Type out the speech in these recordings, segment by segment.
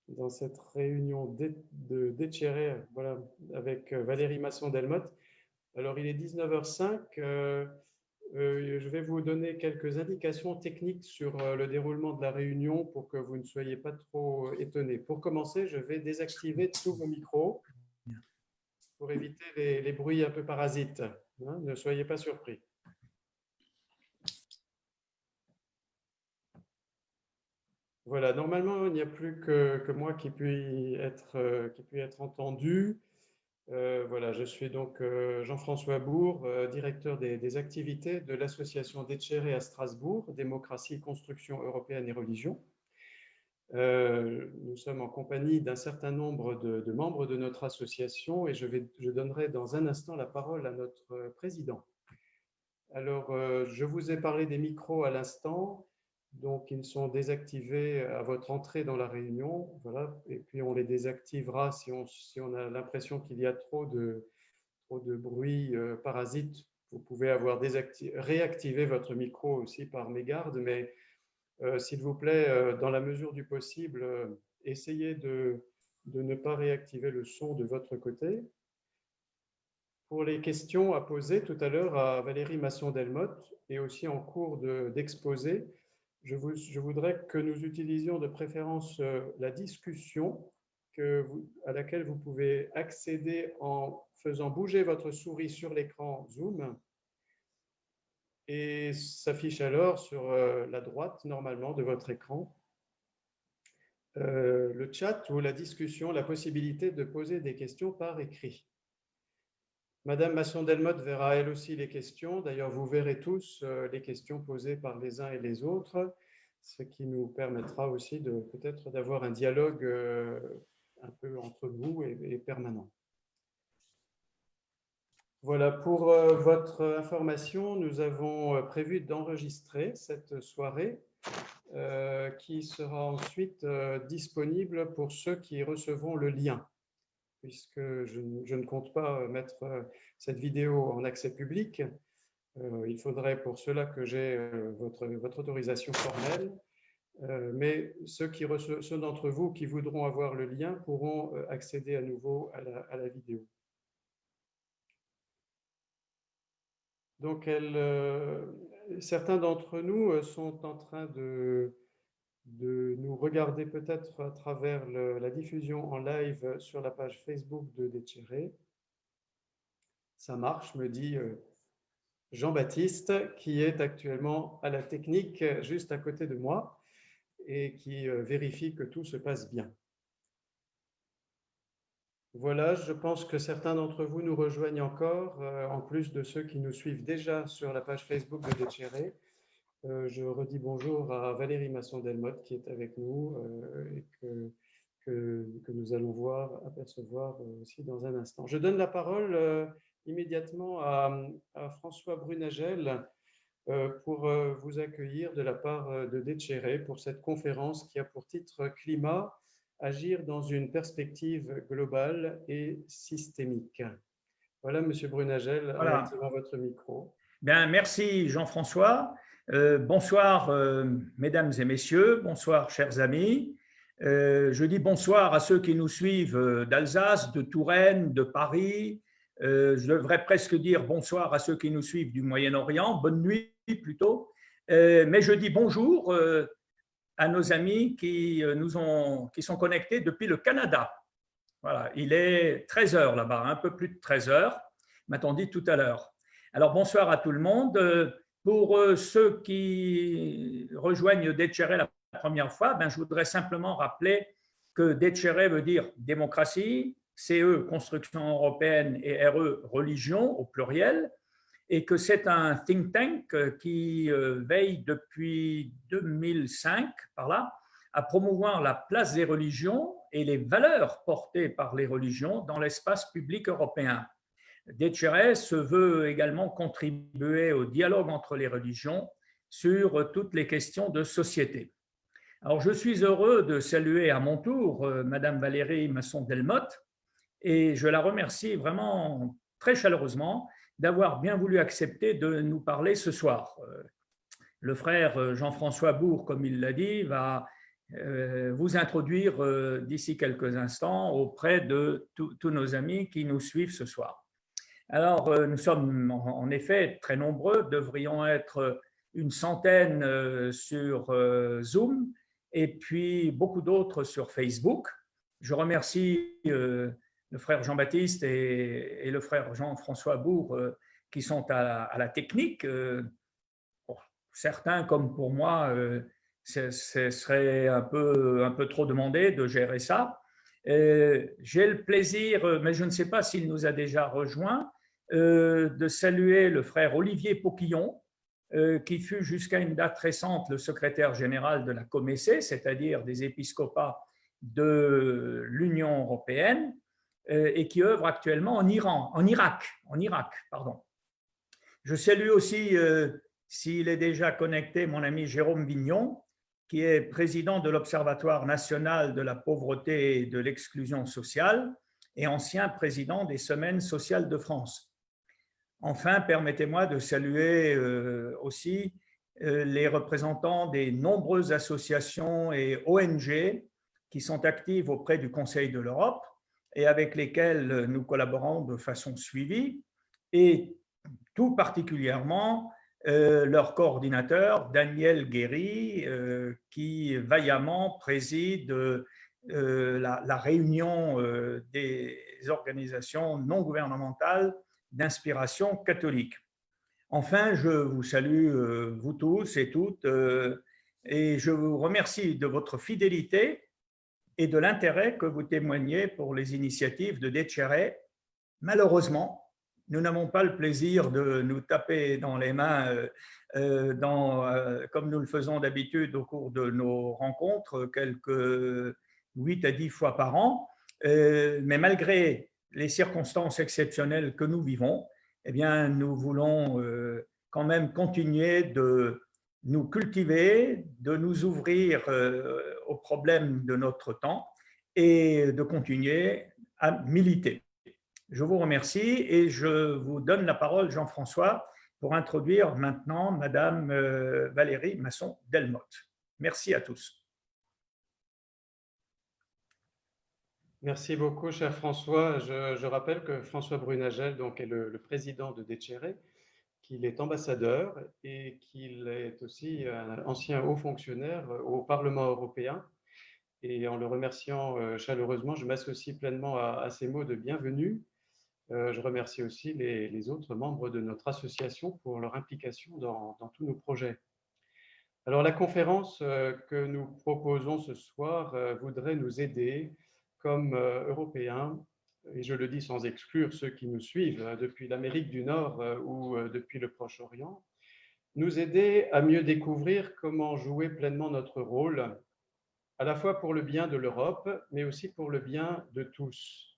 dans cette réunion d'Etxerre, voilà, avec Valérie Masson-Delmotte. Alors, il est 19h05. Je vais vous donner quelques indications techniques sur le déroulement de la réunion pour que vous ne soyez pas trop étonnés. Pour commencer, je vais désactiver tous vos micros pour éviter les bruits un peu parasites. Hein, ne soyez pas surpris. Voilà, normalement, il n'y a plus que moi qui puis être entendu. Voilà, je suis donc Jean-François Bourg, directeur des activités de l'association d'Etxerre à Strasbourg, Démocratie, Construction européenne et Religion. Nous sommes en compagnie d'un certain nombre de membres de notre association et je donnerai dans un instant la parole à notre président. Alors, je vous ai parlé des micros à l'instant, donc ils sont désactivés à votre entrée dans la réunion, voilà, et puis on les désactivera si on a l'impression qu'il y a trop de bruit parasite. Vous pouvez avoir réactivé votre micro aussi par mégarde, mais s'il vous plaît, dans la mesure du possible, essayez de ne pas réactiver le son de votre côté. Pour les questions à poser tout à l'heure à Valérie Masson-Delmotte et aussi en cours d'exposé, je voudrais que nous utilisions de préférence la discussion à laquelle vous pouvez accéder en faisant bouger votre souris sur l'écran Zoom et s'affiche alors sur la droite normalement de votre écran le chat ou la discussion, la possibilité de poser des questions par écrit. Madame Masson-Delmotte verra elle aussi les questions. D'ailleurs, vous verrez tous les questions posées par les uns et les autres, ce qui nous permettra aussi peut-être d'avoir un dialogue un peu entre nous et permanent. Voilà, pour votre information, nous avons prévu d'enregistrer cette soirée qui sera ensuite disponible pour ceux qui recevront le lien, puisque je ne compte pas mettre cette vidéo en accès public. Il faudrait pour cela que j'ai votre autorisation formelle, mais ceux d'entre vous qui voudront avoir le lien pourront accéder à nouveau à la vidéo. Donc, certains d'entre nous sont en train de nous regarder peut-être à travers la diffusion en live sur la page Facebook de d'Etxerre. Ça marche, me dit Jean-Baptiste, qui est actuellement à la technique juste à côté de moi et qui vérifie que tout se passe bien. Voilà, je pense que certains d'entre vous nous rejoignent encore, en plus de ceux qui nous suivent déjà sur la page Facebook de d'Etxerre. Je redis bonjour à Valérie Masson-Delmotte qui est avec nous et que nous allons apercevoir aussi dans un instant. Je donne la parole immédiatement à François Brunagel pour vous accueillir de la part de d'Etxerre pour cette conférence qui a pour titre Climat, agir dans une perspective globale et systémique. Voilà, Monsieur Brunagel, voilà. activez votre micro. Bien, merci Jean-François. Bonsoir mesdames et messieurs, bonsoir chers amis. Je dis bonsoir à ceux qui nous suivent d'Alsace, de Touraine, de Paris. Je devrais presque dire bonsoir à ceux qui nous suivent du Moyen-Orient, bonne nuit plutôt. Mais je dis bonjour à nos amis qui sont connectés depuis le Canada. Voilà, il est 13h là-bas, un peu plus de 13h, m'a-t-on dit tout à l'heure. Alors bonsoir à tout le monde. Pour ceux qui rejoignent d'Etxerre la première fois, je voudrais simplement rappeler que d'Etxerre veut dire démocratie, CE, construction européenne et RE, religion au pluriel, et que c'est un think tank qui veille depuis 2005, par là, à promouvoir la place des religions et les valeurs portées par les religions dans l'espace public européen. d'Etxerre se veut également contribuer au dialogue entre les religions sur toutes les questions de société. Alors, je suis heureux de saluer à mon tour Madame Valérie Masson-Delmotte et je la remercie vraiment très chaleureusement d'avoir bien voulu accepter de nous parler ce soir. Le frère Jean-François Bourg, comme il l'a dit, va vous introduire d'ici quelques instants auprès de tous nos amis qui nous suivent ce soir. Alors, nous sommes en effet très nombreux, devrions être une centaine sur Zoom et puis beaucoup d'autres sur Facebook. Je remercie le frère Jean-Baptiste et le frère Jean-François Bourg qui sont à la technique. Pour certains comme pour moi, ce serait un peu trop demandé de gérer ça. J'ai le plaisir, mais je ne sais pas s'il nous a déjà rejoints, de saluer le frère Olivier Poquillon, qui fut jusqu'à une date récente le secrétaire général de la Comessé, c'est-à-dire des épiscopats de l'Union européenne, et qui œuvre actuellement en Irak. Je salue aussi, s'il est déjà connecté, mon ami Jérôme Vignon, qui est président de l'Observatoire national de la pauvreté et de l'exclusion sociale et ancien président des Semaines sociales de France. Enfin, permettez-moi de saluer aussi les représentants des nombreuses associations et ONG qui sont actives auprès du Conseil de l'Europe et avec lesquelles nous collaborons de façon suivie, et tout particulièrement leur coordinateur, Daniel Guéry, qui vaillamment préside la réunion des organisations non gouvernementales d'inspiration catholique. Enfin, je vous salue, vous tous et toutes, et je vous remercie de votre fidélité et de l'intérêt que vous témoignez pour les initiatives de Decere. Malheureusement, nous n'avons pas le plaisir de nous taper dans les mains comme nous le faisons d'habitude au cours de nos rencontres, quelques 8 à 10 fois par an, mais malgré les circonstances exceptionnelles que nous vivons, eh bien, nous voulons quand même continuer de nous cultiver, de nous ouvrir aux problèmes de notre temps et de continuer à militer. Je vous remercie et je vous donne la parole, Jean-François, pour introduire maintenant Madame Valérie Masson-Delmotte. Merci à tous. Merci beaucoup, cher François. Je rappelle que François Brunagel donc, est le président de Decere, qu'il est ambassadeur et qu'il est aussi un ancien haut fonctionnaire au Parlement européen. Et en le remerciant chaleureusement, je m'associe pleinement à ces mots de bienvenue. Je remercie aussi les autres membres de notre association pour leur implication dans tous nos projets. Alors, la conférence que nous proposons ce soir voudrait nous aider comme Européens, et je le dis sans exclure ceux qui nous suivent depuis l'Amérique du Nord ou depuis le Proche-Orient, nous aider à mieux découvrir comment jouer pleinement notre rôle, à la fois pour le bien de l'Europe, mais aussi pour le bien de tous.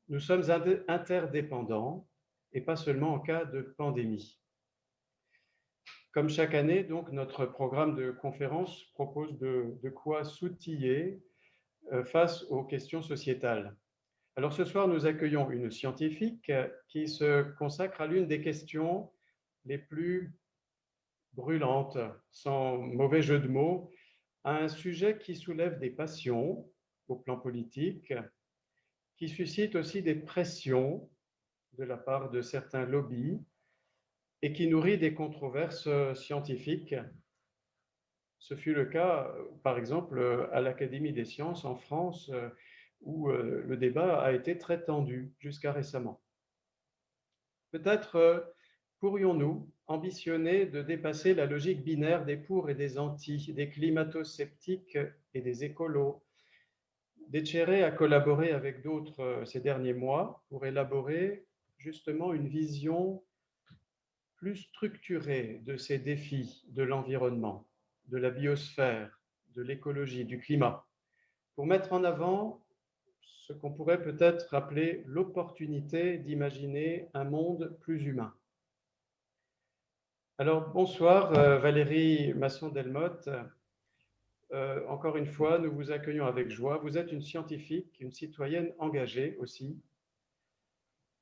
Nous sommes interdépendants et pas seulement en cas de pandémie. Comme chaque année, donc, notre programme de conférence propose de quoi s'outiller face aux questions sociétales. Alors ce soir, nous accueillons une scientifique qui se consacre à l'une des questions les plus brûlantes, sans mauvais jeu de mots, à un sujet qui soulève des passions au plan politique, qui suscite aussi des pressions de la part de certains lobbies et qui nourrit des controverses scientifiques. Ce fut le cas, par exemple, à l'Académie des sciences en France, où le débat a été très tendu jusqu'à récemment. Peut-être pourrions-nous ambitionner de dépasser la logique binaire des pour et des anti, des climato-sceptiques et des écolos. Decere a collaboré avec d'autres ces derniers mois pour élaborer justement une vision plus structurée de ces défis de l'environnement, de la biosphère, de l'écologie, du climat, pour mettre en avant ce qu'on pourrait peut-être appeler l'opportunité d'imaginer un monde plus humain. Alors, bonsoir Valérie Masson-Delmotte. Encore une fois, nous vous accueillons avec joie. Vous êtes une scientifique, une citoyenne engagée aussi.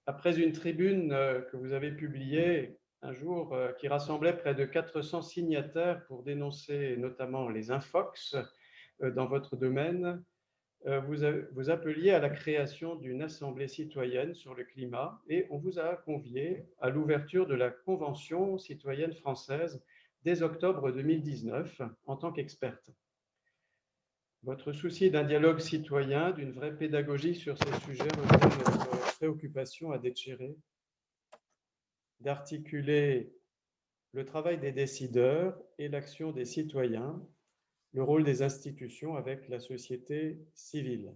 Après une tribune que vous avez publiée un jour qui rassemblait près de 400 signataires pour dénoncer notamment les infox dans votre domaine. Vous appeliez à la création d'une assemblée citoyenne sur le climat et on vous a convié à l'ouverture de la Convention citoyenne française dès octobre 2019 en tant qu'experte. Votre souci d'un dialogue citoyen, d'une vraie pédagogie sur ces sujets rejoint notre préoccupation à déchirer, d'articuler le travail des décideurs et l'action des citoyens, le rôle des institutions avec la société civile.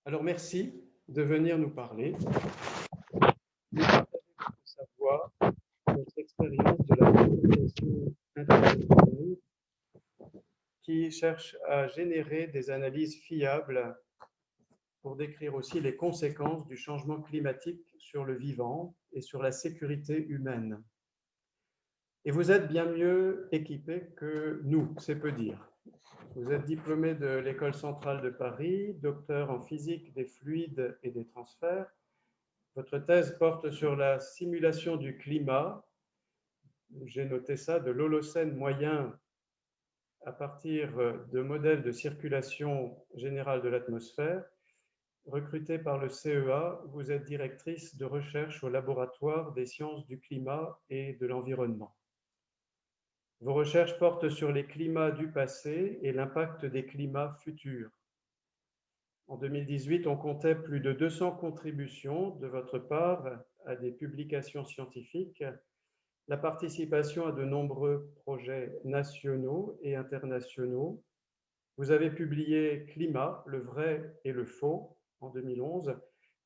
Alors merci de venir nous parler, de partager sa voix, votre expérience de la communication internationale qui cherche à générer des analyses fiables pour décrire aussi les conséquences du changement climatique sur le vivant et sur la sécurité humaine. Et vous êtes bien mieux équipé que nous, c'est peu dire. Vous êtes diplômé de l'École centrale de Paris, docteur en physique des fluides et des transferts. Votre thèse porte sur la simulation du climat. J'ai noté ça, de l'Holocène moyen à partir de modèles de circulation générale de l'atmosphère. Recrutée par le CEA, vous êtes directrice de recherche au laboratoire des sciences du climat et de l'environnement. Vos recherches portent sur les climats du passé et l'impact des climats futurs. En 2018, on comptait plus de 200 contributions de votre part à des publications scientifiques, la participation à de nombreux projets nationaux et internationaux. Vous avez publié Climat, le vrai et le faux en 2011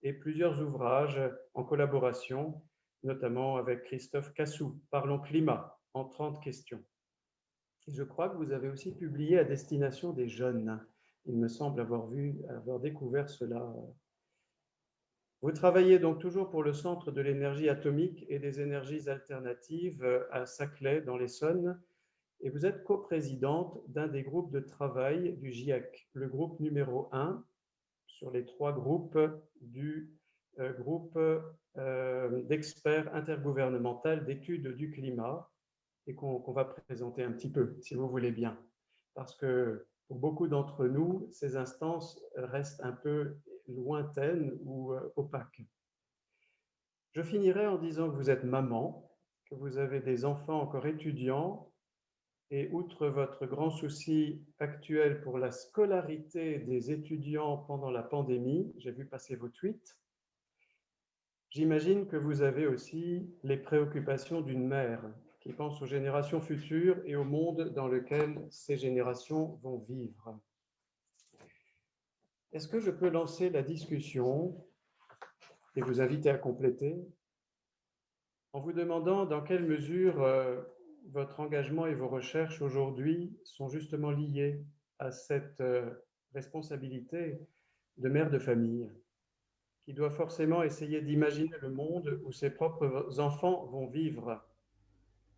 et plusieurs ouvrages en collaboration, notamment avec Christophe Cassou, Parlons climat en 30 questions. Et je crois que vous avez aussi publié à destination des jeunes. Il me semble avoir découvert cela. Vous travaillez donc toujours pour le Centre de l'énergie atomique et des énergies alternatives à Saclay, dans l'Essonne, et vous êtes coprésidente d'un des groupes de travail du GIEC, le groupe numéro 1 sur les 3 groupes du groupe d'experts intergouvernemental d'études du climat, et qu'on va présenter un petit peu, si vous voulez bien. Parce que pour beaucoup d'entre nous, ces instances restent un peu lointaines ou opaques. Je finirai en disant que vous êtes maman, que vous avez des enfants encore étudiants, et outre votre grand souci actuel pour la scolarité des étudiants pendant la pandémie, j'ai vu passer vos tweets, j'imagine que vous avez aussi les préoccupations d'une mère qui pense aux générations futures et au monde dans lequel ces générations vont vivre. Est-ce que je peux lancer la discussion et vous inviter à compléter en vous demandant dans quelle mesure votre engagement et vos recherches aujourd'hui sont justement liés à cette responsabilité de mère de famille qui doit forcément essayer d'imaginer le monde où ses propres enfants vont vivre.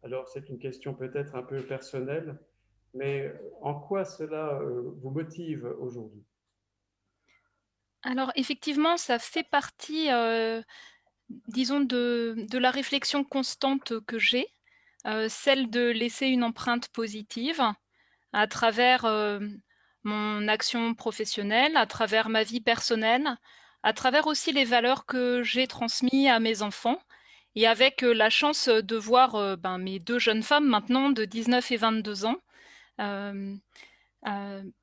Alors, c'est une question peut-être un peu personnelle, mais en quoi cela vous motive aujourd'hui? Alors effectivement, ça fait partie, disons de la réflexion constante que j'ai, celle de laisser une empreinte positive à travers, mon action professionnelle, à travers ma vie personnelle, à travers aussi les valeurs que j'ai transmis à mes enfants et avec, la chance, de voir, mes 2 jeunes femmes maintenant de 19 et 22 ans, hem, heu,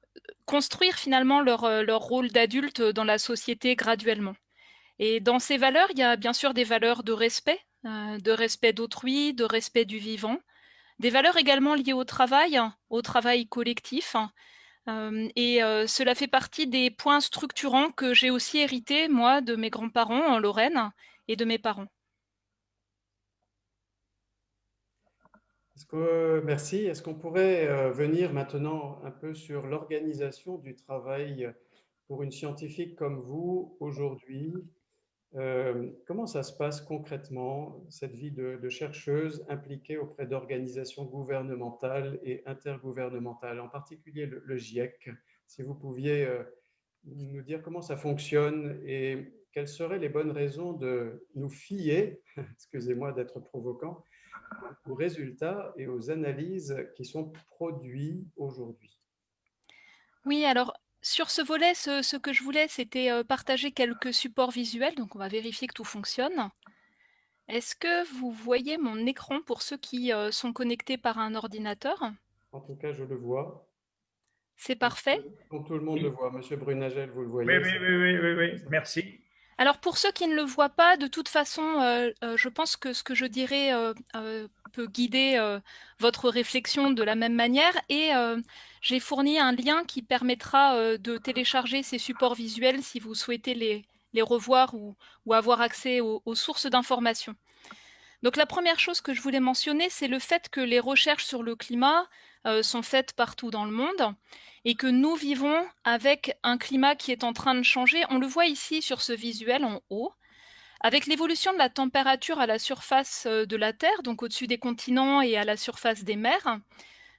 construire finalement leur rôle d'adulte dans la société graduellement. Et dans ces valeurs, il y a bien sûr des valeurs de respect d'autrui, de respect du vivant, des valeurs également liées au travail collectif, cela fait partie des points structurants que j'ai aussi hérités, moi, de mes grands-parents en Lorraine et de mes parents. Merci. Est-ce qu'on pourrait venir maintenant un peu sur l'organisation du travail pour une scientifique comme vous aujourd'hui? Comment ça se passe concrètement, cette vie de chercheuse impliquée auprès d'organisations gouvernementales et intergouvernementales, en particulier le GIEC? Si vous pouviez nous dire comment ça fonctionne et quelles seraient les bonnes raisons de nous fier, excusez-moi d'être provocant, aux résultats et aux analyses qui sont produits aujourd'hui? Oui, alors sur ce volet, ce que je voulais, c'était partager quelques supports visuels, donc on va vérifier que tout fonctionne. Est-ce que vous voyez mon écran pour ceux qui sont connectés par un ordinateur? En tout cas, je le vois. C'est parfait. Donc, tout le monde le Oui, voit. Monsieur Brunagel, vous le oui, voyez? oui, oui, oui, oui, oui. Merci. Alors pour ceux qui ne le voient pas, de toute façon, je pense que ce que je dirai peut guider votre réflexion de la même manière et j'ai fourni un lien qui permettra de télécharger ces supports visuels si vous souhaitez les revoir ou avoir accès aux sources d'informations. Donc la première chose que je voulais mentionner, c'est le fait que les recherches sur le climat sont faites partout dans le monde et que nous vivons avec un climat qui est en train de changer. On le voit ici sur ce visuel en haut. Avec l'évolution de la température à la surface de la Terre, donc au-dessus des continents et à la surface des mers,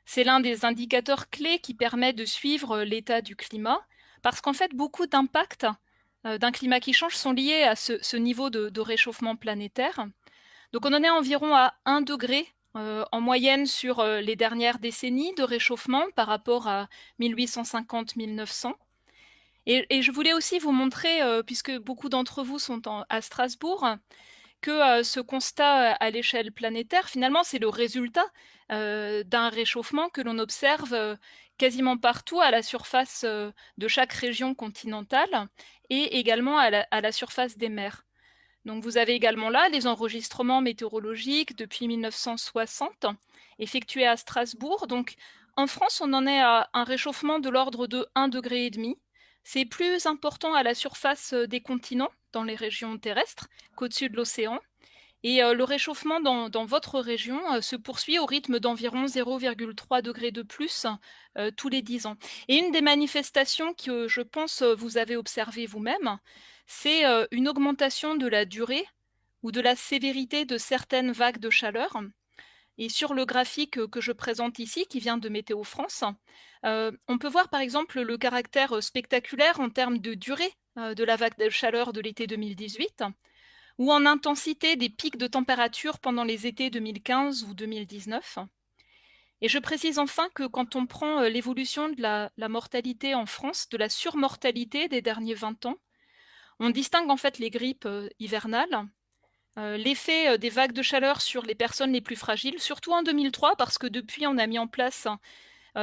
c'est l'un des indicateurs clés qui permet de suivre l'état du climat, parce qu'en fait, beaucoup d'impacts d'un climat qui change sont liés à ce niveau de réchauffement planétaire. Donc on en est environ à 1 degré en moyenne sur les dernières décennies de réchauffement par rapport à 1850-1900. Et je voulais aussi vous montrer, puisque beaucoup d'entre vous sont à Strasbourg, que ce constat à l'échelle planétaire, finalement, c'est le résultat d'un réchauffement que l'on observe quasiment partout à la surface de chaque région continentale et également à la surface des mers. Donc vous avez également là les enregistrements météorologiques depuis 1960 effectués à Strasbourg. Donc en France, on en est à un réchauffement de l'ordre de 1,5 degré. C'est plus important à la surface des continents, dans les régions terrestres, qu'au-dessus de l'océan. Et le réchauffement dans votre région se poursuit au rythme d'environ 0,3 degrés de plus tous les 10 ans. Et une des manifestations que je pense vous avez observées vous-même, c'est une augmentation de la durée ou de la sévérité de certaines vagues de chaleur. Et sur le graphique que je présente ici, qui vient de Météo France, on peut voir par exemple le caractère spectaculaire en termes de durée de la vague de chaleur de l'été 2018, ou en intensité des pics de température pendant les étés 2015 ou 2019. Et je précise enfin que quand on prend l'évolution de la mortalité en France, de la surmortalité des derniers 20 ans, on distingue en fait les grippes hivernales, l'effet des vagues de chaleur sur les personnes les plus fragiles, surtout en 2003, parce que depuis, on a mis en place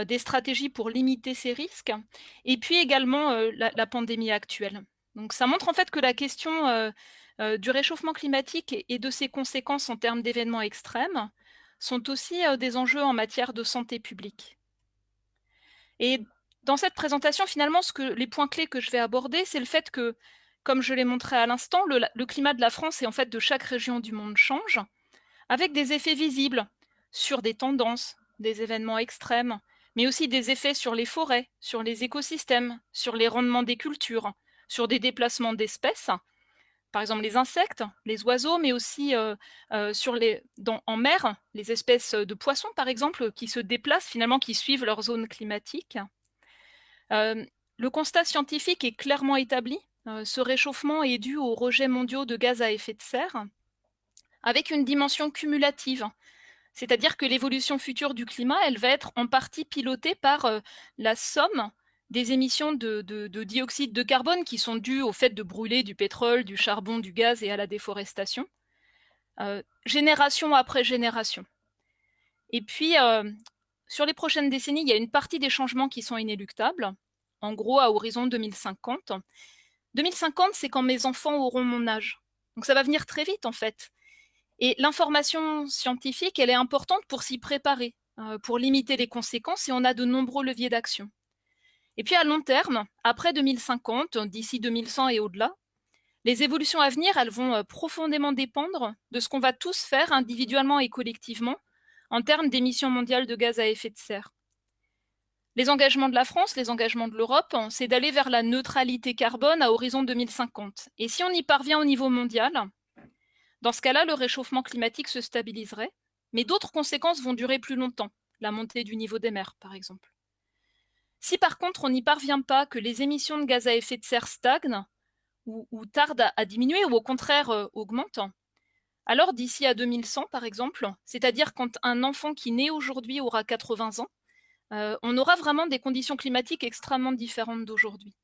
des stratégies pour limiter ces risques, et puis également la pandémie actuelle. Donc ça montre en fait que la question du réchauffement climatique et de ses conséquences en termes d'événements extrêmes sont aussi des enjeux en matière de santé publique. Et dans cette présentation, finalement, les points clés que je vais aborder, c'est le fait que, comme je l'ai montré à l'instant, le climat de la France et en fait de chaque région du monde change, avec des effets visibles sur des tendances, des événements extrêmes, mais aussi des effets sur les forêts, sur les écosystèmes, sur les rendements des cultures, sur des déplacements d'espèces, par exemple les insectes, les oiseaux, mais aussi en mer, les espèces de poissons, par exemple, qui se déplacent finalement, qui suivent leur zone climatique. Le constat scientifique est clairement établi. Ce réchauffement est dû aux rejets mondiaux de gaz à effet de serre, avec une dimension cumulative. C'est-à-dire que l'évolution future du climat, elle va être en partie pilotée par la somme des émissions de dioxyde de carbone qui sont dues au fait de brûler du pétrole, du charbon, du gaz et à la déforestation, génération après génération. Et puis, sur les prochaines décennies, il y a une partie des changements qui sont inéluctables, en gros à horizon 2050. 2050, c'est quand mes enfants auront mon âge. Donc ça va venir très vite en fait. Et l'information scientifique, elle est importante pour s'y préparer, pour limiter les conséquences, et on a de nombreux leviers d'action. Et puis à long terme, après 2050, d'ici 2100 et au-delà, les évolutions à venir, elles vont profondément dépendre de ce qu'on va tous faire individuellement et collectivement en termes d'émissions mondiales de gaz à effet de serre. Les engagements de la France, les engagements de l'Europe, c'est d'aller vers la neutralité carbone à horizon 2050. Et si on y parvient au niveau mondial, dans ce cas-là, le réchauffement climatique se stabiliserait, mais d'autres conséquences vont durer plus longtemps, la montée du niveau des mers par exemple. Si par contre on n'y parvient pas, que les émissions de gaz à effet de serre stagnent, ou tarde à diminuer ou au contraire augmente, alors d'ici à 2100 par exemple, c'est-à-dire quand un enfant qui naît aujourd'hui aura 80 ans, on aura vraiment des conditions climatiques extrêmement différentes d'aujourd'hui.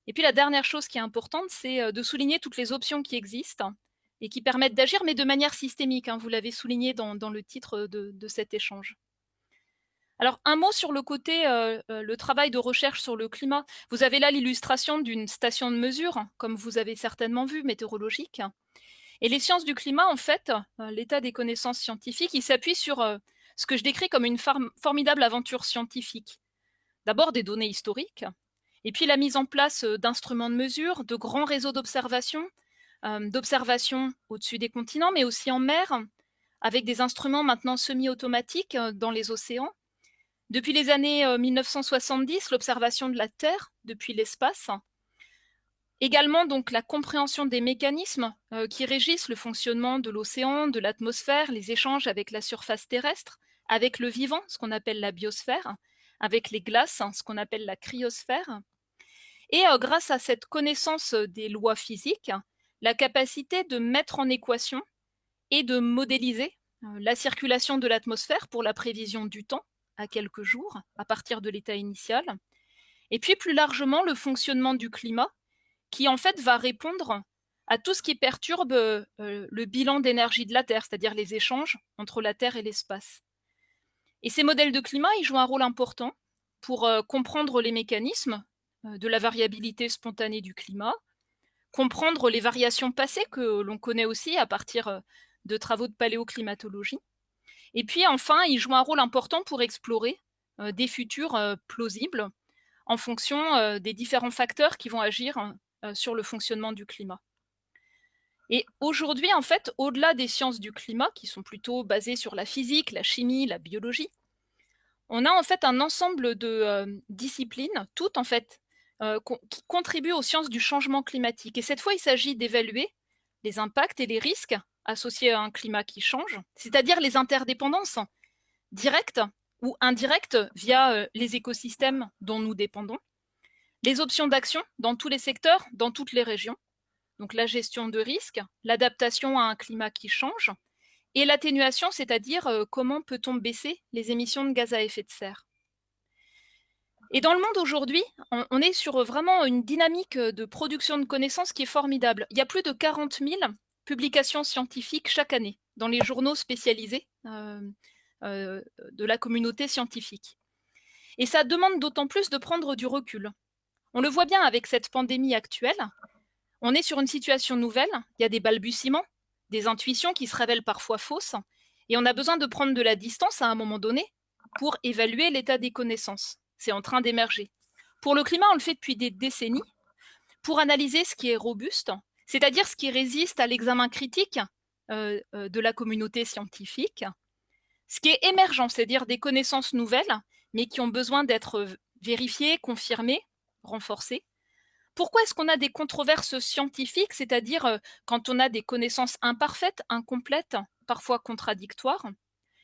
Et puis la dernière chose qui est importante, c'est de souligner toutes les options qui existent et qui permettent d'agir, mais de manière systémique, hein, vous l'avez souligné dans le titre de cet échange. Alors, un mot sur le côté, le travail de recherche sur le climat. Vous avez là l'illustration d'une station de mesure, comme vous avez certainement vu, météorologique. Et les sciences du climat, en fait, l'état des connaissances scientifiques, il s'appuie sur ce que je décris comme une formidable aventure scientifique. D'abord des données historiques, et puis la mise en place d'instruments de mesure, de grands réseaux d'observation au-dessus des continents, mais aussi en mer, avec des instruments maintenant semi-automatiques dans les océans. Depuis les années 1970, l'observation de la Terre depuis l'espace. Également, donc, la compréhension des mécanismes qui régissent le fonctionnement de l'océan, de l'atmosphère, les échanges avec la surface terrestre, avec le vivant, ce qu'on appelle la biosphère, avec les glaces, ce qu'on appelle la cryosphère. Et grâce à cette connaissance des lois physiques, la capacité de mettre en équation et de modéliser la circulation de l'atmosphère pour la prévision du temps à quelques jours, à partir de l'état initial. Et puis plus largement, le fonctionnement du climat, qui en fait va répondre à tout ce qui perturbe le bilan d'énergie de la Terre, c'est-à-dire les échanges entre la Terre et l'espace. Et ces modèles de climat, ils jouent un rôle important pour comprendre les mécanismes de la variabilité spontanée du climat, comprendre les variations passées que l'on connaît aussi à partir de travaux de paléoclimatologie. Et puis enfin, ils jouent un rôle important pour explorer des futurs plausibles en fonction des différents facteurs qui vont agir sur le fonctionnement du climat. Et aujourd'hui, en fait, au-delà des sciences du climat, qui sont plutôt basées sur la physique, la chimie, la biologie, on a en fait un ensemble de disciplines, toutes en fait, qui contribuent aux sciences du changement climatique. Et cette fois, il s'agit d'évaluer les impacts et les risques associés à un climat qui change, c'est-à-dire les interdépendances directes ou indirectes via les écosystèmes dont nous dépendons, les options d'action dans tous les secteurs, dans toutes les régions, donc la gestion de risques, l'adaptation à un climat qui change, et l'atténuation, c'est-à-dire comment peut-on baisser les émissions de gaz à effet de serre. Et dans le monde aujourd'hui, on est sur vraiment une dynamique de production de connaissances qui est formidable. Il y a plus de 40 000 publications scientifiques chaque année dans les journaux spécialisés de la communauté scientifique. Et ça demande d'autant plus de prendre du recul. On le voit bien avec cette pandémie actuelle. On est sur une situation nouvelle, il y a des balbutiements, des intuitions qui se révèlent parfois fausses, et on a besoin de prendre de la distance à un moment donné pour évaluer l'état des connaissances. C'est en train d'émerger. Pour le climat, on le fait depuis des décennies, pour analyser ce qui est robuste, c'est-à-dire ce qui résiste à l'examen critique de la communauté scientifique, ce qui est émergent, c'est-à-dire des connaissances nouvelles, mais qui ont besoin d'être vérifiées, confirmées, renforcées. Pourquoi est-ce qu'on a des controverses scientifiques, c'est-à-dire quand on a des connaissances imparfaites, incomplètes, parfois contradictoires?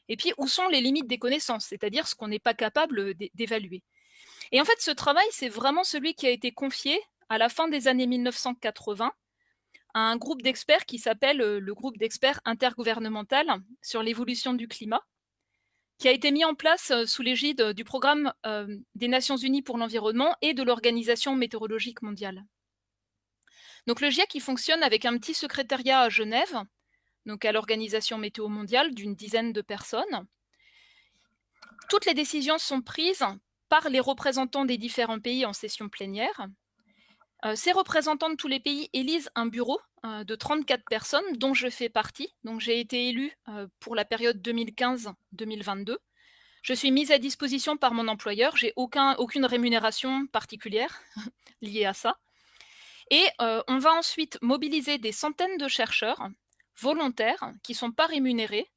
Et puis, où sont les limites des connaissances, c'est-à-dire ce qu'on n'est pas capable d'évaluer? Et en fait, ce travail, c'est vraiment celui qui a été confié à la fin des années 1980 à un groupe d'experts qui s'appelle le groupe d'experts intergouvernemental sur l'évolution du climat, qui a été mis en place sous l'égide du programme des Nations Unies pour l'environnement et de l'Organisation météorologique mondiale. Donc le GIEC, il fonctionne avec un petit secrétariat à Genève, donc à l'Organisation météo mondiale, d'une dizaine de personnes. Toutes les décisions sont prises par les représentants des différents pays en session plénière. Ces représentants de tous les pays élisent un bureau de 34 personnes, dont je fais partie. Donc j'ai été élue pour la période 2015-2022. Je suis mise à disposition par mon employeur. J'ai aucune rémunération particulière liée à ça. Et on va ensuite mobiliser des centaines de chercheurs volontaires qui ne sont pas rémunérés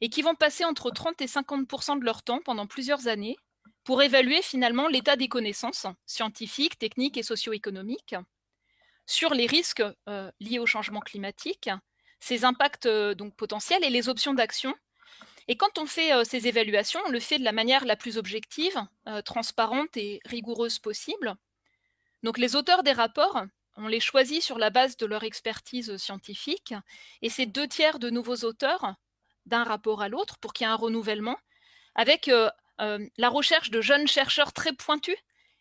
et qui vont passer entre 30 et 50% de leur temps pendant plusieurs années pour évaluer finalement l'état des connaissances scientifiques, techniques et socio-économiques sur les risques liés au changement climatique, ses impacts donc potentiels et les options d'action. Et quand on fait ces évaluations, on le fait de la manière la plus objective, transparente et rigoureuse possible. Donc les auteurs des rapports on les choisit sur la base de leur expertise scientifique, et c'est 2/3 de nouveaux auteurs d'un rapport à l'autre pour qu'il y ait un renouvellement, avec la recherche de jeunes chercheurs très pointus,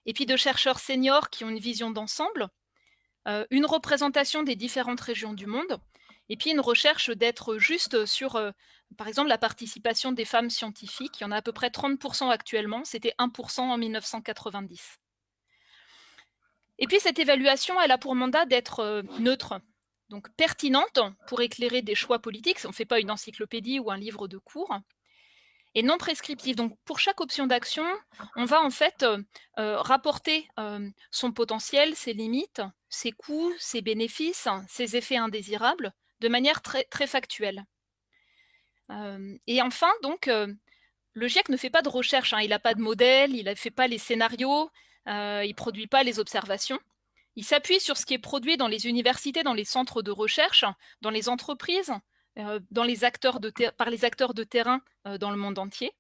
et puis de chercheurs seniors qui ont une vision d'ensemble, une représentation des différentes régions du monde, et puis une recherche d'être juste sur, par exemple, la participation des femmes scientifiques. Il y en a à peu près 30% actuellement, c'était 1% en 1990. Et puis cette évaluation, elle a pour mandat d'être neutre, donc pertinente pour éclairer des choix politiques. On ne fait pas une encyclopédie ou un livre de cours, et non prescriptive. Donc pour chaque option d'action, on va en fait rapporter son potentiel, ses limites, ses coûts, ses bénéfices, ses effets indésirables, de manière très, très factuelle. Et enfin, donc, le GIEC ne fait pas de recherche, hein. Il n'a pas de modèle, il ne fait pas les scénarios, il ne produit pas les observations. Il s'appuie sur ce qui est produit dans les universités, dans les centres de recherche, dans les entreprises, par les acteurs de terrain dans le monde entier.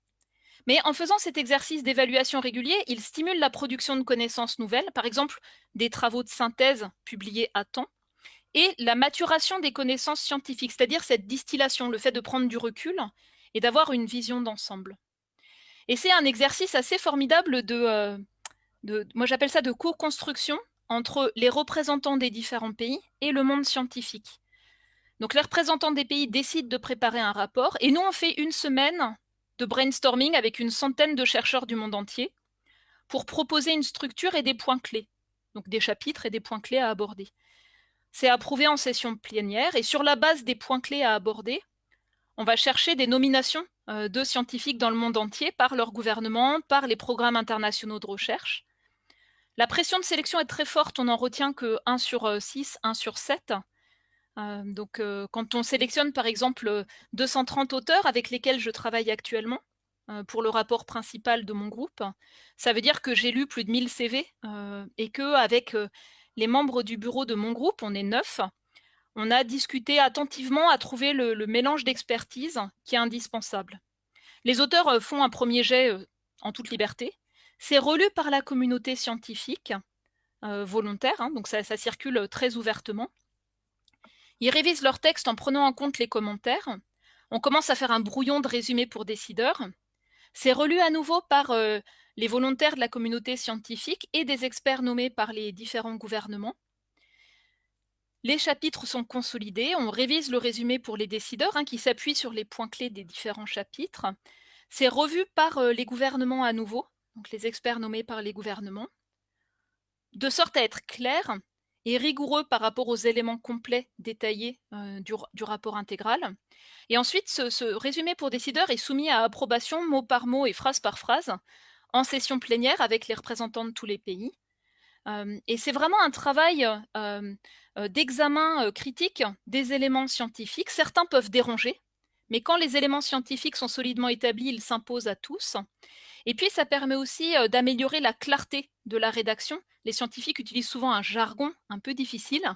Mais en faisant cet exercice d'évaluation régulier, il stimule la production de connaissances nouvelles, par exemple des travaux de synthèse publiés à temps, et la maturation des connaissances scientifiques, c'est-à-dire cette distillation, le fait de prendre du recul et d'avoir une vision d'ensemble. Et c'est un exercice assez formidable moi j'appelle ça de co-construction entre les représentants des différents pays et le monde scientifique. Donc les représentants des pays décident de préparer un rapport, et nous on fait une semaine de brainstorming avec une centaine de chercheurs du monde entier pour proposer une structure et des points clés, donc des chapitres et des points clés à aborder. C'est approuvé en session plénière, et sur la base des points clés à aborder, on va chercher des nominations de scientifiques dans le monde entier par leur gouvernement, par les programmes internationaux de recherche. La pression de sélection est très forte, on n'en retient que 1 sur 6, 1 sur 7. Donc, quand on sélectionne par exemple 230 auteurs avec lesquels je travaille actuellement pour le rapport principal de mon groupe, ça veut dire que j'ai lu plus de 1000 CV et qu'avec les membres du bureau de mon groupe, on est 9, on a discuté attentivement à trouver le mélange d'expertise qui est indispensable. Les auteurs font un premier jet en toute liberté. C'est relu par la communauté scientifique volontaire, hein, donc ça circule très ouvertement. Ils révisent leur texte en prenant en compte les commentaires. On commence à faire un brouillon de résumé pour décideurs. C'est relu à nouveau par les volontaires de la communauté scientifique et des experts nommés par les différents gouvernements. Les chapitres sont consolidés. On révise le résumé pour les décideurs, hein, qui s'appuient sur les points clés des différents chapitres. C'est revu par les gouvernements à nouveau, donc les experts nommés par les gouvernements, de sorte à être clair et rigoureux par rapport aux éléments complets détaillés du rapport intégral. Et ensuite, ce résumé pour décideurs est soumis à approbation mot par mot et phrase par phrase en session plénière avec les représentants de tous les pays. Et c'est vraiment un travail d'examen critique des éléments scientifiques. Certains peuvent déranger, mais quand les éléments scientifiques sont solidement établis, ils s'imposent à tous. Et puis, ça permet aussi d'améliorer la clarté de la rédaction. Les scientifiques utilisent souvent un jargon un peu difficile,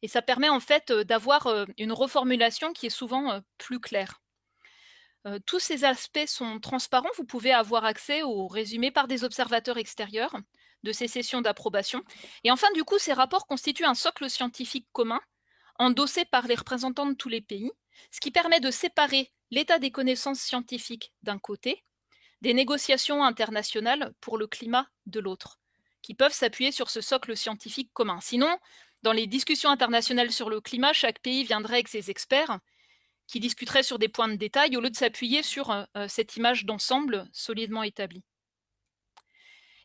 et ça permet en fait d'avoir une reformulation qui est souvent plus claire. Tous ces aspects sont transparents. Vous pouvez avoir accès au résumé par des observateurs extérieurs de ces sessions d'approbation. Et enfin, du coup, ces rapports constituent un socle scientifique commun, endossé par les représentants de tous les pays, ce qui permet de séparer l'état des connaissances scientifiques d'un côté, des négociations internationales pour le climat de l'autre, qui peuvent s'appuyer sur ce socle scientifique commun. Sinon, dans les discussions internationales sur le climat, chaque pays viendrait avec ses experts qui discuteraient sur des points de détail au lieu de s'appuyer sur cette image d'ensemble solidement établie.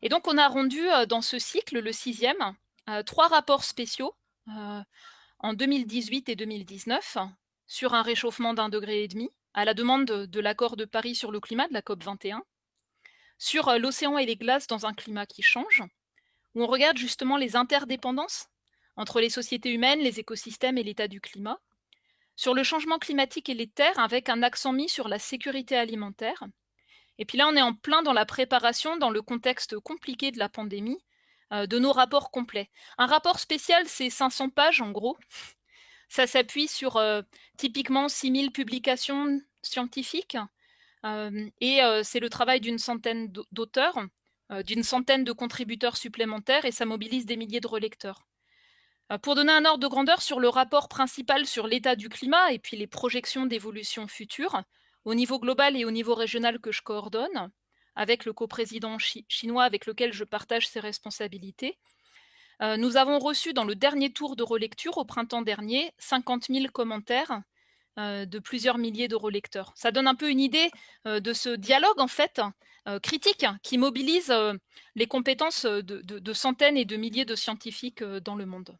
Et donc, on a rendu dans ce cycle, le 6e, 3 rapports spéciaux en 2018 et 2019 sur un réchauffement d'1,5 degré à la demande de l'accord de Paris sur le climat, de la COP 21, sur l'océan et les glaces dans un climat qui change, où on regarde justement les interdépendances entre les sociétés humaines, les écosystèmes et l'état du climat, sur le changement climatique et les terres, avec un accent mis sur la sécurité alimentaire. Et puis là, on est en plein dans la préparation, dans le contexte compliqué de la pandémie, de nos rapports complets. Un rapport spécial, c'est 500 pages en gros. Ça s'appuie sur typiquement 6000 publications scientifiques, et c'est le travail d'une centaine d'auteurs, d'une centaine de contributeurs supplémentaires, et ça mobilise des milliers de relecteurs. Pour donner un ordre de grandeur sur le rapport principal sur l'état du climat et puis les projections d'évolution future, au niveau global et au niveau régional que je coordonne, avec le coprésident chinois avec lequel je partage ces responsabilités, nous avons reçu dans le dernier tour de relecture au printemps dernier 50 000 commentaires de plusieurs milliers de relecteurs. Ça donne un peu une idée de ce dialogue en fait critique qui mobilise les compétences de centaines et de milliers de scientifiques dans le monde.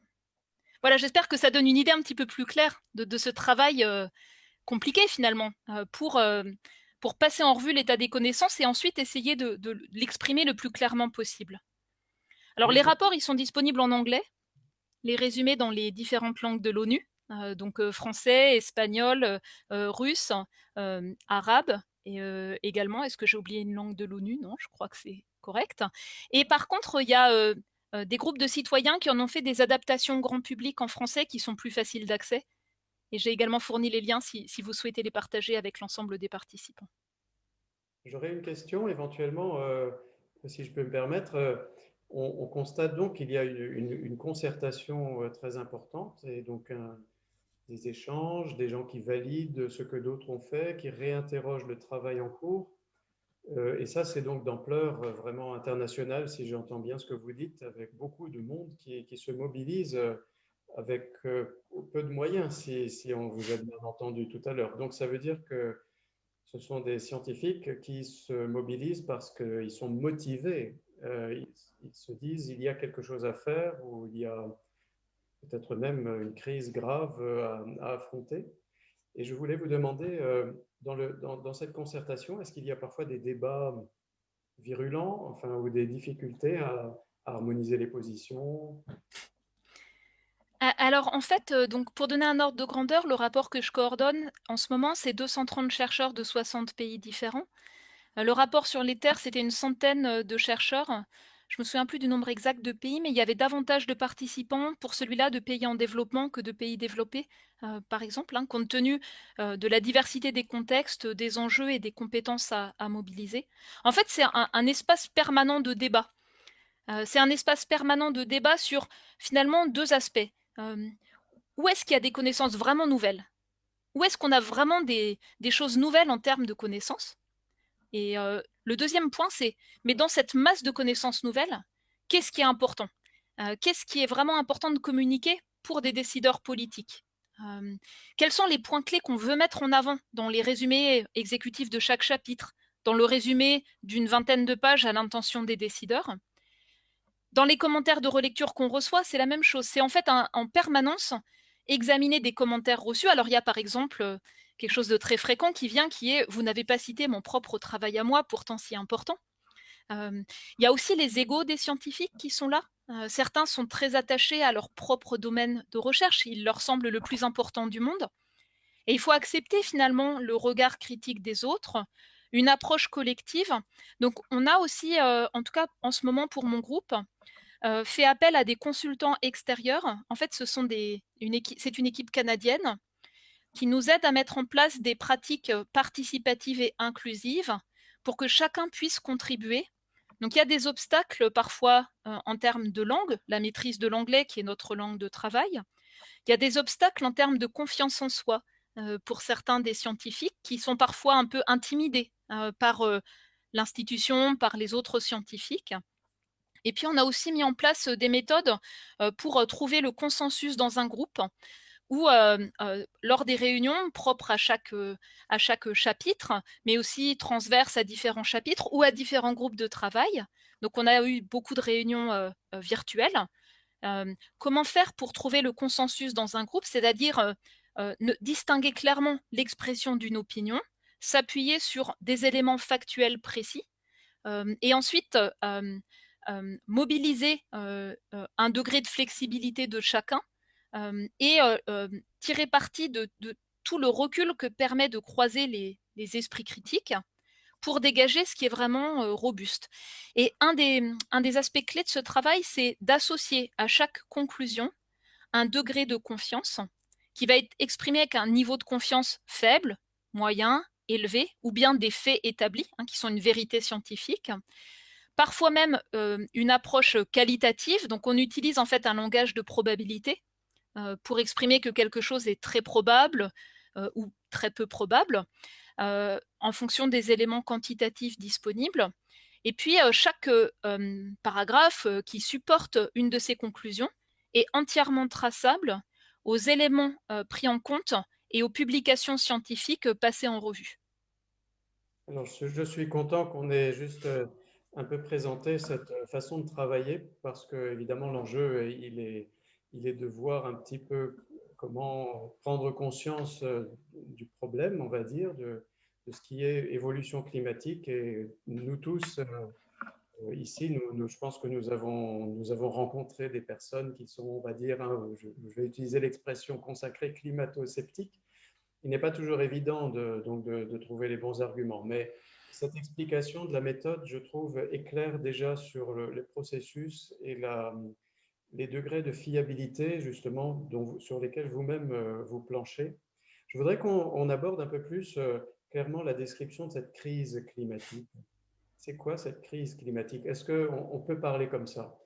Voilà, j'espère que ça donne une idée un petit peu plus claire de ce travail compliqué finalement pour passer en revue l'état des connaissances et ensuite essayer de l'exprimer le plus clairement possible. Alors Oui, les rapports, ils sont disponibles en anglais, les résumés dans les différentes langues de l'ONU, donc français, espagnol, russe, arabe, et également, est-ce que j'ai oublié une langue de l'ONU? Non, je crois que c'est correct. Et par contre, il y a des groupes de citoyens qui en ont fait des adaptations grand public en français qui sont plus faciles d'accès. Et j'ai également fourni les liens si vous souhaitez les partager avec l'ensemble des participants. j'aurais une question éventuellement, si je peux me permettre. On constate donc qu'il y a une concertation très importante et donc des échanges, des gens qui valident ce que d'autres ont fait, qui réinterrogent le travail en cours. Et ça, c'est donc d'ampleur vraiment internationale, si j'entends bien ce que vous dites, avec beaucoup de monde qui se mobilise avec peu de moyens, si on vous a bien entendu tout à l'heure. Donc ça veut dire que ce sont des scientifiques qui se mobilisent parce qu'ils sont motivés. Ils se disent il y a quelque chose à faire ou il y a peut-être même une crise grave à affronter. Et je voulais vous demander, dans cette concertation, est-ce qu'il y a parfois des débats virulents, enfin, ou des difficultés à harmoniser les positions? Alors en fait, donc pour donner un ordre de grandeur, le rapport que je coordonne en ce moment, c'est 230 chercheurs de 60 pays différents. Le rapport sur les terres, c'était une centaine de chercheurs. Je me souviens plus du nombre exact de pays, mais il y avait davantage de participants pour celui-là de pays en développement que de pays développés, par exemple, hein, compte tenu de la diversité des contextes, des enjeux et des compétences à mobiliser. En fait, c'est un espace permanent de débat. C'est un espace permanent de débat sur finalement deux aspects. Euh, où est-ce qu'il y a des connaissances vraiment nouvelles? Où est-ce qu'on a vraiment des choses nouvelles en termes de connaissances? Et le deuxième point, c'est, mais dans cette masse de connaissances nouvelles, qu'est-ce qui est important? Qu'est-ce qui est vraiment important de communiquer pour des décideurs politiques? Quels sont les points clés qu'on veut mettre en avant dans les résumés exécutifs de chaque chapitre, dans le résumé d'une vingtaine de pages à l'intention des décideurs? Dans les commentaires de relecture qu'on reçoit, c'est la même chose. C'est en fait en permanence examiner des commentaires reçus. Alors il y a par exemple quelque chose de très fréquent qui vient, qui est « vous n'avez pas cité mon propre travail à moi, pourtant si important ». Il y a aussi les égos des scientifiques qui sont là. Certains sont très attachés à leur propre domaine de recherche, il leur semble le plus important du monde. Et il faut accepter finalement le regard critique des autres, une approche collective. Donc on a aussi, en tout cas en ce moment pour mon groupe, fait appel à des consultants extérieurs. En fait, c'est une équipe canadienne qui nous aide à mettre en place des pratiques participatives et inclusives pour que chacun puisse contribuer. Donc il y a des obstacles parfois en termes de langue, la maîtrise de l'anglais qui est notre langue de travail. Il y a des obstacles en termes de confiance en soi pour certains des scientifiques qui sont parfois un peu intimidés par l'institution, par les autres scientifiques. Et puis, on a aussi mis en place des méthodes pour trouver le consensus dans un groupe ou lors des réunions propres à chaque chapitre, mais aussi transverses à différents chapitres ou à différents groupes de travail. Donc, on a eu beaucoup de réunions virtuelles. Comment faire pour trouver le consensus dans un groupe, c'est-à-dire distinguer clairement l'expression d'une opinion, s'appuyer sur des éléments factuels précis, et ensuite mobiliser un degré de flexibilité de chacun et tirer parti de tout le recul que permet de croiser les esprits critiques pour dégager ce qui est vraiment robuste. Et un des aspects clés de ce travail, c'est d'associer à chaque conclusion un degré de confiance qui va être exprimé avec un niveau de confiance faible, moyen, élevé, ou bien des faits établis, qui sont une vérité scientifique, parfois même une approche qualitative. Donc, on utilise en fait un langage de probabilité pour exprimer que quelque chose est très probable ou très peu probable en fonction des éléments quantitatifs disponibles. Et puis, chaque paragraphe qui supporte une de ces conclusions est entièrement traçable aux éléments pris en compte et aux publications scientifiques passées en revue. Alors, je suis content qu'on ait juste un peu présenté cette façon de travailler parce que, évidemment, l'enjeu, il est de voir un petit peu comment prendre conscience du problème, on va dire, de ce qui est évolution climatique. Et nous tous, ici, je pense que nous avons rencontré des personnes qui sont, on va dire, hein, je vais utiliser l'expression consacrée climato-sceptiques. Il n'est pas toujours évident de trouver les bons arguments, mais cette explication de la méthode, je trouve, éclaire déjà sur le processus et les degrés de fiabilité, justement, sur lesquels vous-même vous planchez. Je voudrais qu'on aborde un peu plus clairement la description de cette crise climatique. C'est quoi cette crise climatique? Est-ce qu'on peut parler comme ça?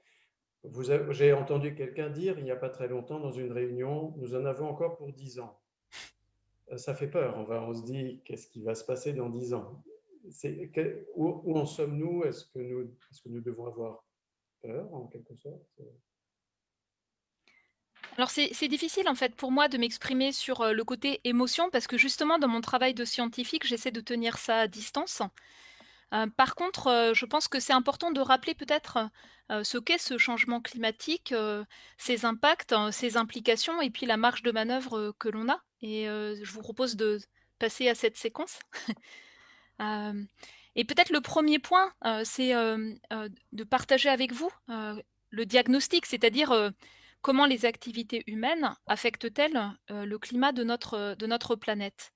J'ai entendu quelqu'un dire il n'y a pas très longtemps dans une réunion, nous en avons encore pour 10 ans. Ça fait peur. On se dit, qu'est-ce qui va se passer dans 10 ans? Où en sommes-nous? Est-ce que nous devons avoir peur, en quelque sorte? Alors c'est difficile en fait pour moi de m'exprimer sur le côté émotion parce que justement dans mon travail de scientifique, j'essaie de tenir ça à distance. Par contre, je pense que c'est important de rappeler peut-être ce qu'est ce changement climatique, ses impacts, ses implications et puis la marge de manœuvre que l'on a. Et je vous propose de passer à cette séquence. Euh, et peut-être le premier point, c'est de partager avec vous le diagnostic, c'est-à-dire comment les activités humaines affectent-elles le climat de notre planète.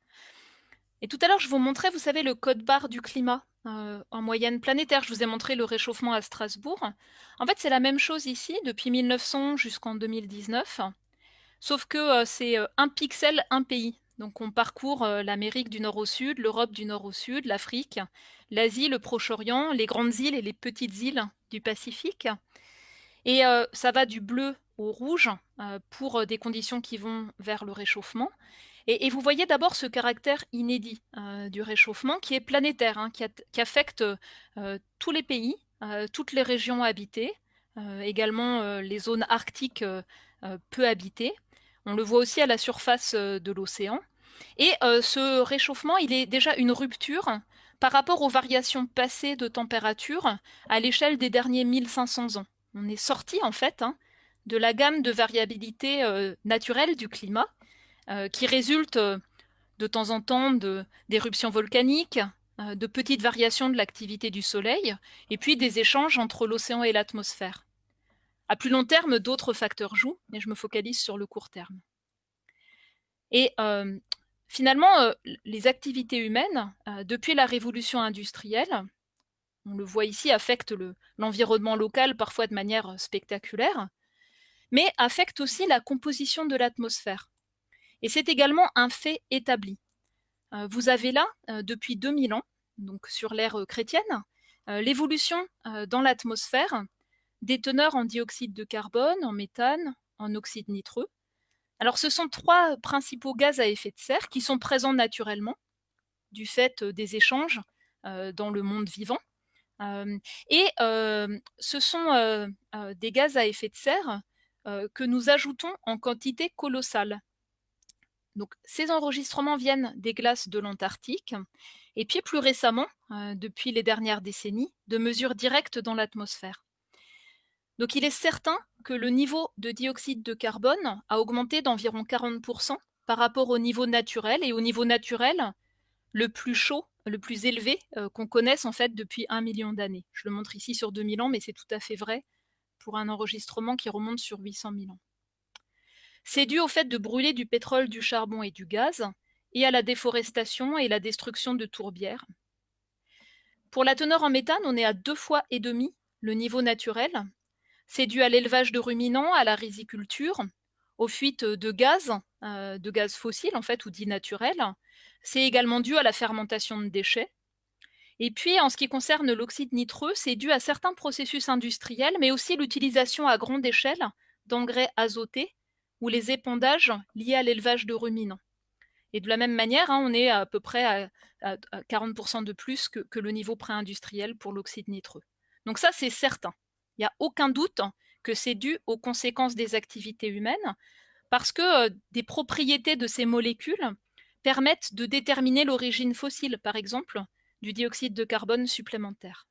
Et tout à l'heure, je vous montrais, vous savez, le code barre du climat en moyenne planétaire. Je vous ai montré le réchauffement à Strasbourg. En fait, c'est la même chose ici, depuis 1900 jusqu'en 2019, sauf que c'est un pixel, un pays. Donc on parcourt l'Amérique du Nord au Sud, l'Europe du Nord au Sud, l'Afrique, l'Asie, le Proche-Orient, les grandes îles et les petites îles du Pacifique. Et ça va du bleu au rouge pour des conditions qui vont vers le réchauffement. Et vous voyez d'abord ce caractère inédit du réchauffement qui est planétaire, hein, qui affecte tous les pays, toutes les régions habitées, également les zones arctiques peu habitées. On le voit aussi à la surface de l'océan. Et ce réchauffement, il est déjà une rupture par rapport aux variations passées de température à l'échelle des derniers 1500 ans. On est sorti en fait de la gamme de variabilité naturelle du climat qui résulte de temps en temps d'éruptions volcaniques, de petites variations de l'activité du Soleil, et puis des échanges entre l'océan et l'atmosphère. À plus long terme, d'autres facteurs jouent, mais je me focalise sur le court terme. Et finalement, les activités humaines, depuis la révolution industrielle, on le voit ici, affectent l'environnement local parfois de manière spectaculaire, mais affectent aussi la composition de l'atmosphère. Et c'est également un fait établi. Vous avez là, depuis 2000 ans, donc sur l'ère chrétienne, l'évolution dans l'atmosphère des teneurs en dioxyde de carbone, en méthane, en oxyde nitreux. Alors ce sont 3 principaux gaz à effet de serre qui sont présents naturellement du fait des échanges dans le monde vivant. Et ce sont des gaz à effet de serre que nous ajoutons en quantité colossale. Donc, ces enregistrements viennent des glaces de l'Antarctique et puis plus récemment, depuis les dernières décennies, de mesures directes dans l'atmosphère. Donc, il est certain que le niveau de dioxyde de carbone a augmenté d'environ 40% par rapport au niveau naturel, et au niveau naturel le plus chaud, le plus élevé qu'on connaisse en fait depuis 1 million d'années. Je le montre ici sur 2000 ans, mais c'est tout à fait vrai pour un enregistrement qui remonte sur 800 000 ans. C'est dû au fait de brûler du pétrole, du charbon et du gaz, et à la déforestation et la destruction de tourbières. Pour la teneur en méthane, on est à 2,5 fois le niveau naturel. C'est dû à l'élevage de ruminants, à la riziculture, aux fuites de gaz fossiles en fait, ou dits naturels. C'est également dû à la fermentation de déchets. Et puis, en ce qui concerne l'oxyde nitreux, c'est dû à certains processus industriels, mais aussi l'utilisation à grande échelle d'engrais azotés ou les épandages liés à l'élevage de ruminants. Et de la même manière, on est à peu près à 40% de plus que le niveau pré-industriel pour l'oxyde nitreux. Donc ça, c'est certain. Il n'y a aucun doute que c'est dû aux conséquences des activités humaines, parce que des propriétés de ces molécules permettent de déterminer l'origine fossile, par exemple, du dioxyde de carbone supplémentaire.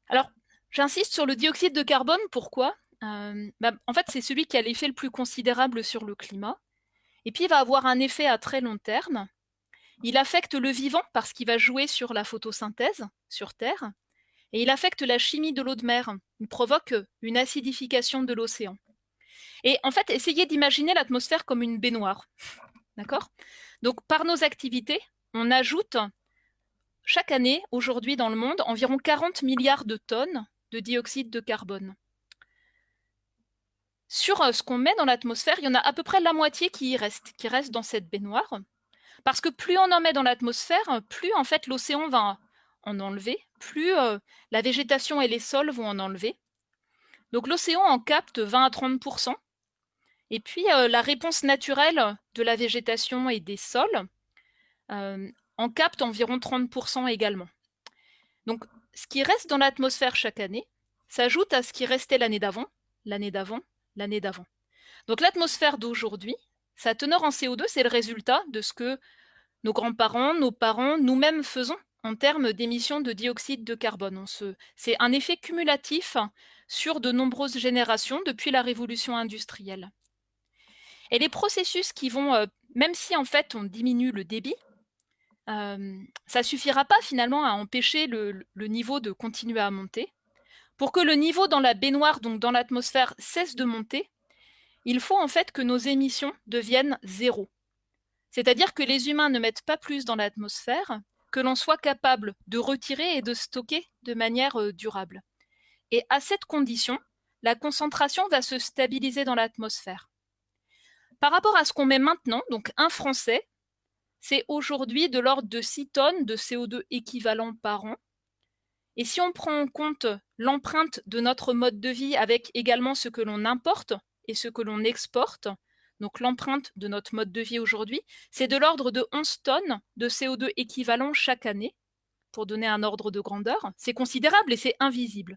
Alors, j'insiste sur le dioxyde de carbone, pourquoi ? En fait, c'est celui qui a l'effet le plus considérable sur le climat, et puis il va avoir un effet à très long terme. Il affecte le vivant parce qu'il va jouer sur la photosynthèse sur Terre, et il affecte la chimie de l'eau de mer. Il provoque une acidification de l'océan. Et en fait, essayez d'imaginer l'atmosphère comme une baignoire. D'accord ? Donc, par nos activités, on ajoute chaque année, aujourd'hui dans le monde, environ 40 milliards de tonnes de dioxyde de carbone. Sur ce qu'on met dans l'atmosphère, il y en a à peu près la moitié qui reste dans cette baignoire. Parce que plus on en met dans l'atmosphère, plus en fait l'océan va en enlever, plus la végétation et les sols vont en enlever. Donc l'océan en capte 20 à 30%. Et puis la réponse naturelle de la végétation et des sols en capte environ 30% également. Donc ce qui reste dans l'atmosphère chaque année s'ajoute à ce qui restait l'année d'avant, l'année d'avant, l'année d'avant. Donc l'atmosphère d'aujourd'hui, sa teneur en CO2, c'est le résultat de ce que nos grands-parents, nos parents, nous-mêmes faisons en termes d'émissions de dioxyde de carbone. C'est un effet cumulatif sur de nombreuses générations depuis la révolution industrielle. Et les processus qui vont, même si en fait on diminue le débit, ça ne suffira pas finalement à empêcher le niveau de continuer à monter. Pour que le niveau dans la baignoire, donc dans l'atmosphère, cesse de monter, il faut en fait que nos émissions deviennent zéro. C'est-à-dire que les humains ne mettent pas plus dans l'atmosphère que l'on soit capable de retirer et de stocker de manière durable. Et à cette condition, la concentration va se stabiliser dans l'atmosphère. Par rapport à ce qu'on met maintenant, donc un Français, c'est aujourd'hui de l'ordre de 6 tonnes de CO2 équivalent par an. Et si on prend en compte l'empreinte de notre mode de vie avec également ce que l'on importe et ce que l'on exporte, donc l'empreinte de notre mode de vie aujourd'hui, c'est de l'ordre de 11 tonnes de CO2 équivalent chaque année, pour donner un ordre de grandeur. C'est considérable et c'est invisible.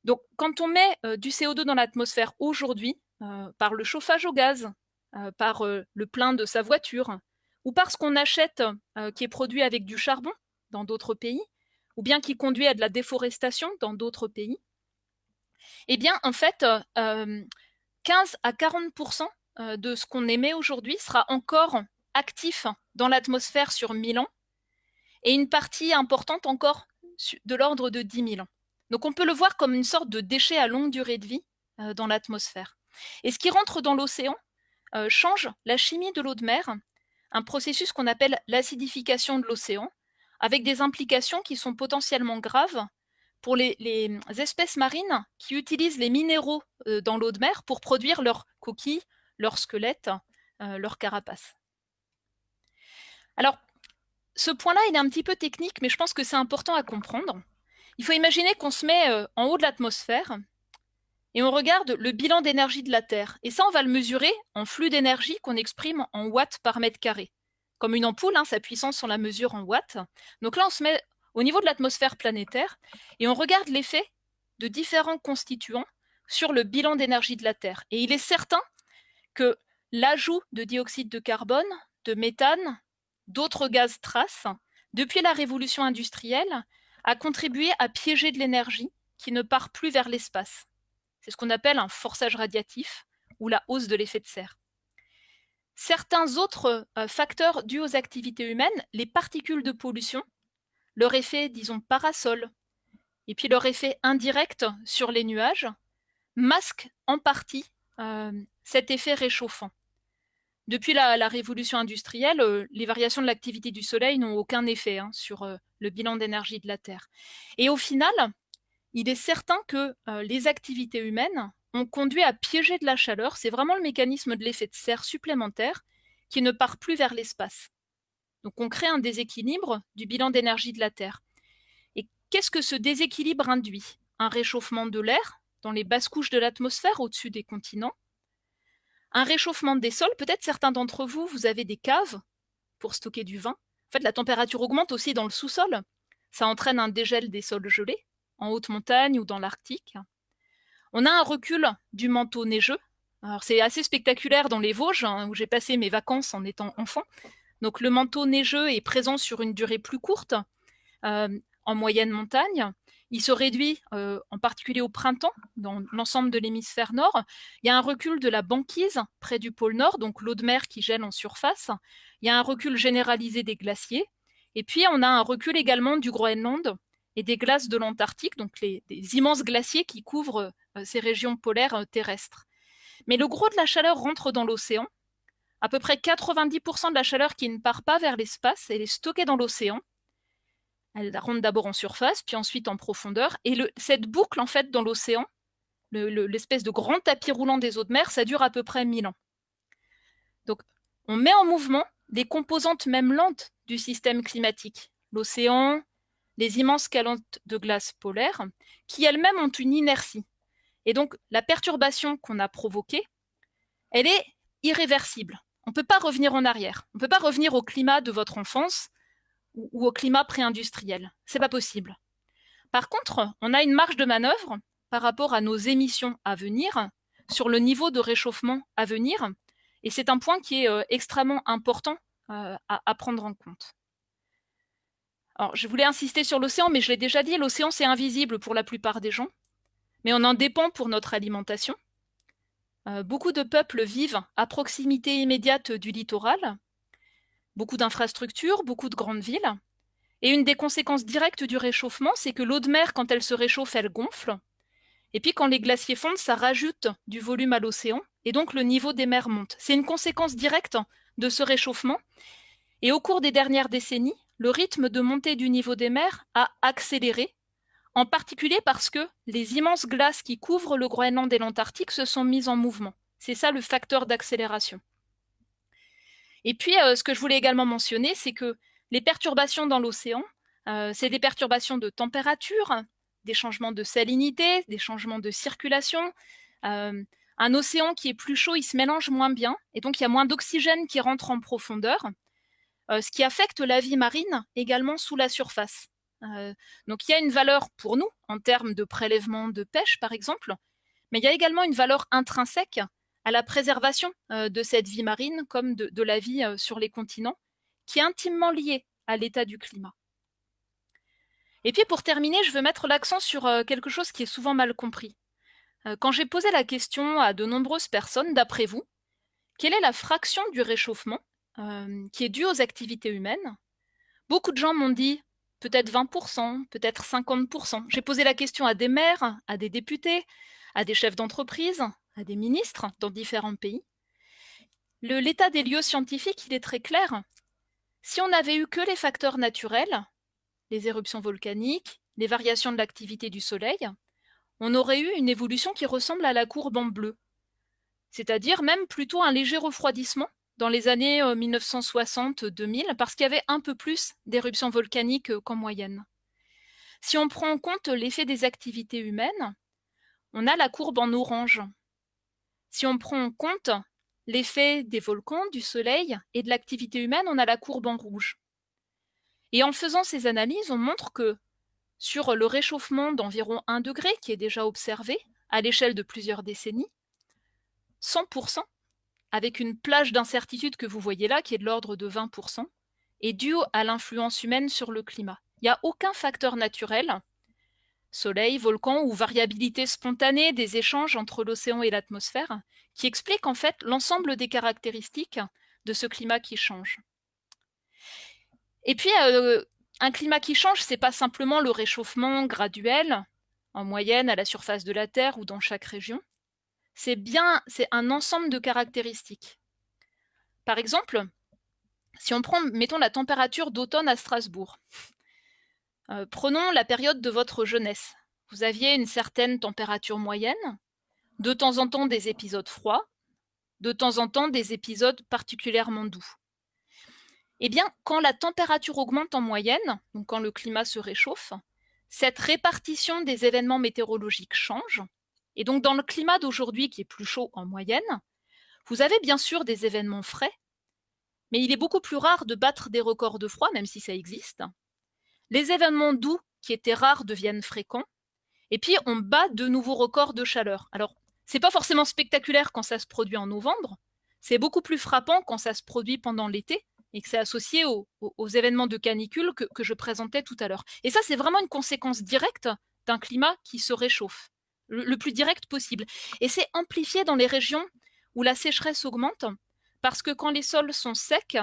Donc quand on met du CO2 dans l'atmosphère aujourd'hui, par le chauffage au gaz, par le plein de sa voiture, ou parce qu'on achète qui est produit avec du charbon dans d'autres pays, ou bien qui conduit à de la déforestation dans d'autres pays, eh bien, en fait, 15 à 40% de ce qu'on émet aujourd'hui sera encore actif dans l'atmosphère sur 1000 ans, et une partie importante encore de l'ordre de 10 000 ans. Donc on peut le voir comme une sorte de déchet à longue durée de vie dans l'atmosphère. Et ce qui rentre dans l'océan change la chimie de l'eau de mer, un processus qu'on appelle l'acidification de l'océan, avec des implications qui sont potentiellement graves pour les espèces marines qui utilisent les minéraux dans l'eau de mer pour produire leurs coquilles, leurs squelettes, leurs carapaces. Alors, ce point-là, il est un petit peu technique, mais je pense que c'est important à comprendre. Il faut imaginer qu'on se met en haut de l'atmosphère et on regarde le bilan d'énergie de la Terre. Et ça, on va le mesurer en flux d'énergie qu'on exprime en watts par mètre carré. Comme une ampoule, sa puissance, on la mesure en watts. Donc là, on se met au niveau de l'atmosphère planétaire et on regarde l'effet de différents constituants sur le bilan d'énergie de la Terre. Et il est certain que l'ajout de dioxyde de carbone, de méthane, d'autres gaz traces, depuis la révolution industrielle, a contribué à piéger de l'énergie qui ne part plus vers l'espace. C'est ce qu'on appelle un forçage radiatif ou la hausse de l'effet de serre. Certains autres facteurs dus aux activités humaines, les particules de pollution, leur effet, disons, parasol, et puis leur effet indirect sur les nuages, masquent en partie cet effet réchauffant. Depuis la révolution industrielle, les variations de l'activité du Soleil n'ont aucun effet sur le bilan d'énergie de la Terre. Et au final, il est certain que les activités humaines ont conduit à piéger de la chaleur. C'est vraiment le mécanisme de l'effet de serre supplémentaire qui ne part plus vers l'espace. Donc on crée un déséquilibre du bilan d'énergie de la Terre. Et qu'est-ce que ce déséquilibre induit? Un réchauffement de l'air dans les basses couches de l'atmosphère au-dessus des continents, un réchauffement des sols, peut-être certains d'entre vous, vous avez des caves pour stocker du vin. En fait, la température augmente aussi dans le sous-sol. Ça entraîne un dégel des sols gelés, en haute montagne ou dans l'Arctique. On a un recul du manteau neigeux. Alors, c'est assez spectaculaire dans les Vosges, hein, où j'ai passé mes vacances en étant enfant. Donc, le manteau neigeux est présent sur une durée plus courte, en moyenne montagne. Il se réduit en particulier au printemps dans l'ensemble de l'hémisphère nord. Il y a un recul de la banquise près du pôle nord, donc l'eau de mer qui gèle en surface. Il y a un recul généralisé des glaciers. Et puis, on a un recul également du Groenland et des glaces de l'Antarctique, donc des immenses glaciers qui couvrent ces régions polaires terrestres. Mais le gros de la chaleur rentre dans l'océan. À peu près 90% de la chaleur qui ne part pas vers l'espace, elle est stockée dans l'océan. Elle rentre d'abord en surface, puis ensuite en profondeur. Et cette boucle, en fait, dans l'océan, l'espèce de grand tapis roulant des eaux de mer, ça dure à peu près 1000 ans. Donc, on met en mouvement des composantes même lentes du système climatique. L'océan, les immenses calottes de glace polaires, qui elles-mêmes ont une inertie. Et donc, la perturbation qu'on a provoquée, elle est irréversible. On ne peut pas revenir en arrière. On ne peut pas revenir au climat de votre enfance ou au climat pré-industriel. C'est pas possible. Par contre, on a une marge de manœuvre par rapport à nos émissions à venir sur le niveau de réchauffement à venir. Et c'est un point qui est extrêmement important à prendre en compte. Alors, je voulais insister sur l'océan, mais je l'ai déjà dit, l'océan, c'est invisible pour la plupart des gens, mais on en dépend pour notre alimentation. Beaucoup de peuples vivent à proximité immédiate du littoral, beaucoup d'infrastructures, beaucoup de grandes villes. Et une des conséquences directes du réchauffement, c'est que l'eau de mer, quand elle se réchauffe, elle gonfle. Et puis quand les glaciers fondent, ça rajoute du volume à l'océan, et donc le niveau des mers monte. C'est une conséquence directe de ce réchauffement. Et au cours des dernières décennies, le rythme de montée du niveau des mers a accéléré, en particulier parce que les immenses glaces qui couvrent le Groenland et l'Antarctique se sont mises en mouvement. C'est ça le facteur d'accélération. Et puis, ce que je voulais également mentionner, c'est que les perturbations dans l'océan, c'est des perturbations de température, des changements de salinité, des changements de circulation. Un océan qui est plus chaud, il se mélange moins bien, et donc il y a moins d'oxygène qui rentre en profondeur, ce qui affecte la vie marine également sous la surface. Donc il y a une valeur pour nous, en termes de prélèvement de pêche par exemple, mais il y a également une valeur intrinsèque à la préservation de cette vie marine comme de la vie sur les continents, qui est intimement liée à l'état du climat. Et puis pour terminer, je veux mettre l'accent sur quelque chose qui est souvent mal compris. Quand j'ai posé la question à de nombreuses personnes, d'après vous, quelle est la fraction du réchauffement qui est due aux activités humaines? Beaucoup de gens m'ont dit peut-être 20%, peut-être 50%. J'ai posé la question à des maires, à des députés, à des chefs d'entreprise, à des ministres dans différents pays. L'état des lieux scientifiques, il est très clair. Si on n'avait eu que les facteurs naturels, les éruptions volcaniques, les variations de l'activité du Soleil, on aurait eu une évolution qui ressemble à la courbe en bleu, c'est-à-dire même plutôt un léger refroidissement dans les années 1960-2000, parce qu'il y avait un peu plus d'éruptions volcaniques qu'en moyenne. Si on prend en compte l'effet des activités humaines, on a la courbe en orange. Si on prend en compte l'effet des volcans, du soleil et de l'activité humaine, on a la courbe en rouge. Et en faisant ces analyses, on montre que sur le réchauffement d'environ 1 degré, qui est déjà observé à l'échelle de plusieurs décennies, 100%, avec une plage d'incertitude que vous voyez là, qui est de l'ordre de 20%, est due à l'influence humaine sur le climat. Il n'y a aucun facteur naturel, soleil, volcan ou variabilité spontanée des échanges entre l'océan et l'atmosphère, qui explique en fait l'ensemble des caractéristiques de ce climat qui change. Et puis, un climat qui change, ce n'est pas simplement le réchauffement graduel, en moyenne à la surface de la Terre ou dans chaque région. C'est un ensemble de caractéristiques. Par exemple, si on prend, mettons, la température d'automne à Strasbourg. Prenons la période de votre jeunesse. Vous aviez une certaine température moyenne, de temps en temps des épisodes froids, de temps en temps des épisodes particulièrement doux. Eh bien, quand la température augmente en moyenne, donc quand le climat se réchauffe, cette répartition des événements météorologiques change. Et donc, dans le climat d'aujourd'hui qui est plus chaud en moyenne, vous avez bien sûr des événements frais, mais il est beaucoup plus rare de battre des records de froid, même si ça existe. Les événements doux qui étaient rares deviennent fréquents, et puis on bat de nouveaux records de chaleur. Alors, c'est pas forcément spectaculaire quand ça se produit en novembre, c'est beaucoup plus frappant quand ça se produit pendant l'été et que c'est associé aux événements de canicule que je présentais tout à l'heure. Et ça, c'est vraiment une conséquence directe d'un climat qui se réchauffe, le plus direct possible. Et c'est amplifié dans les régions où la sécheresse augmente, parce que quand les sols sont secs,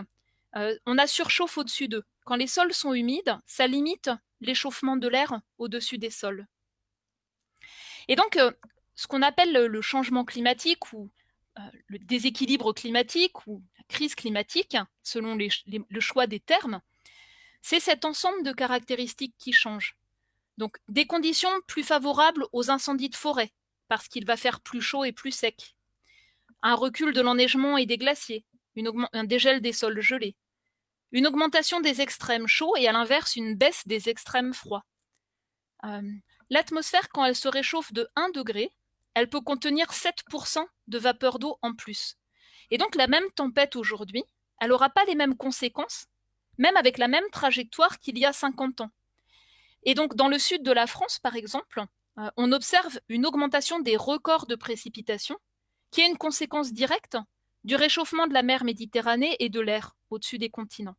on a surchauffe au-dessus d'eux. Quand les sols sont humides, ça limite l'échauffement de l'air au-dessus des sols. Et donc, ce qu'on appelle le changement climatique ou le déséquilibre climatique ou la crise climatique, selon le choix des termes, c'est cet ensemble de caractéristiques qui changent. Donc, des conditions plus favorables aux incendies de forêt, parce qu'il va faire plus chaud et plus sec. Un recul de l'enneigement et des glaciers, un dégel des sols gelés. Une augmentation des extrêmes chauds et à l'inverse, une baisse des extrêmes froids. L'atmosphère, quand elle se réchauffe de 1 degré, elle peut contenir 7% de vapeur d'eau en plus. Et donc la même tempête aujourd'hui, elle n'aura pas les mêmes conséquences, même avec la même trajectoire qu'il y a 50 ans. Et donc dans le sud de la France, par exemple, on observe une augmentation des records de précipitations, qui est une conséquence directe du réchauffement de la mer Méditerranée et de l'air au-dessus des continents.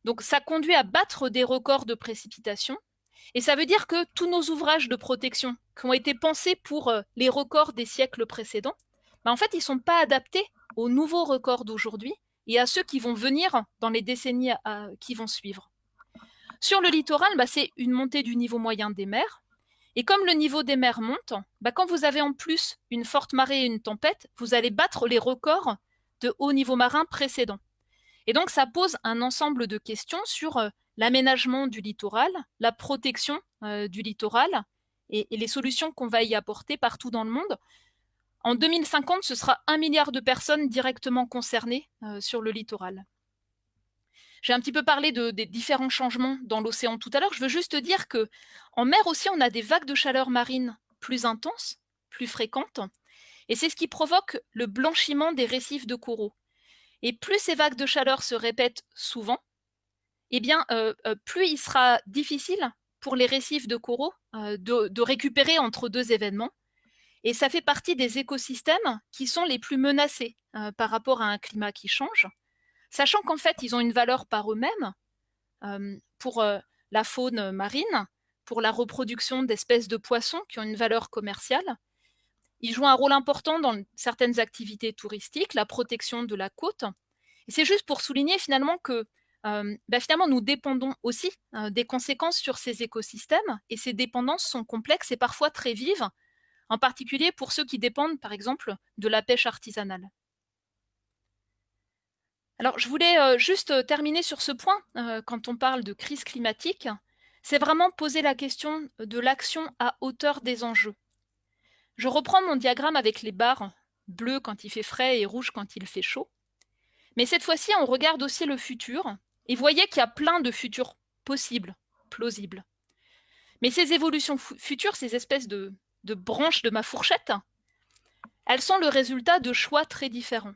Donc ça conduit à battre des records de précipitations, et ça veut dire que tous nos ouvrages de protection qui ont été pensés pour les records des siècles précédents, en fait, ils ne sont pas adaptés aux nouveaux records d'aujourd'hui et à ceux qui vont venir dans les décennies qui vont suivre. Sur le littoral, c'est une montée du niveau moyen des mers. Et comme le niveau des mers monte, quand vous avez en plus une forte marée et une tempête, vous allez battre les records de haut niveau marin précédents. Et donc, ça pose un ensemble de questions sur l'aménagement du littoral, la protection du littoral et les solutions qu'on va y apporter partout dans le monde. En 2050, ce sera 1 milliard de personnes directement concernées sur le littoral. J'ai un petit peu parlé des différents changements dans l'océan tout à l'heure. Je veux juste dire qu'en mer aussi, on a des vagues de chaleur marine plus intenses, plus fréquentes, et c'est ce qui provoque le blanchiment des récifs de coraux. Et plus ces vagues de chaleur se répètent souvent, eh bien, plus il sera difficile pour les récifs de coraux de récupérer entre deux événements. Et ça fait partie des écosystèmes qui sont les plus menacés par rapport à un climat qui change, sachant qu'en fait, ils ont une valeur par eux-mêmes pour la faune marine, pour la reproduction d'espèces de poissons qui ont une valeur commerciale. Ils jouent un rôle important dans certaines activités touristiques, la protection de la côte. Et c'est juste pour souligner finalement que finalement, nous dépendons aussi des conséquences sur ces écosystèmes, et ces dépendances sont complexes et parfois très vives, en particulier pour ceux qui dépendent, par exemple, de la pêche artisanale. Alors, je voulais juste terminer sur ce point, quand on parle de crise climatique, c'est vraiment poser la question de l'action à hauteur des enjeux. Je reprends mon diagramme avec les barres, bleues quand il fait frais et rouges quand il fait chaud. Mais cette fois-ci, on regarde aussi le futur, et voyez qu'il y a plein de futurs possibles, plausibles. Mais ces évolutions futures, ces espèces de branches de ma fourchette, elles sont le résultat de choix très différents.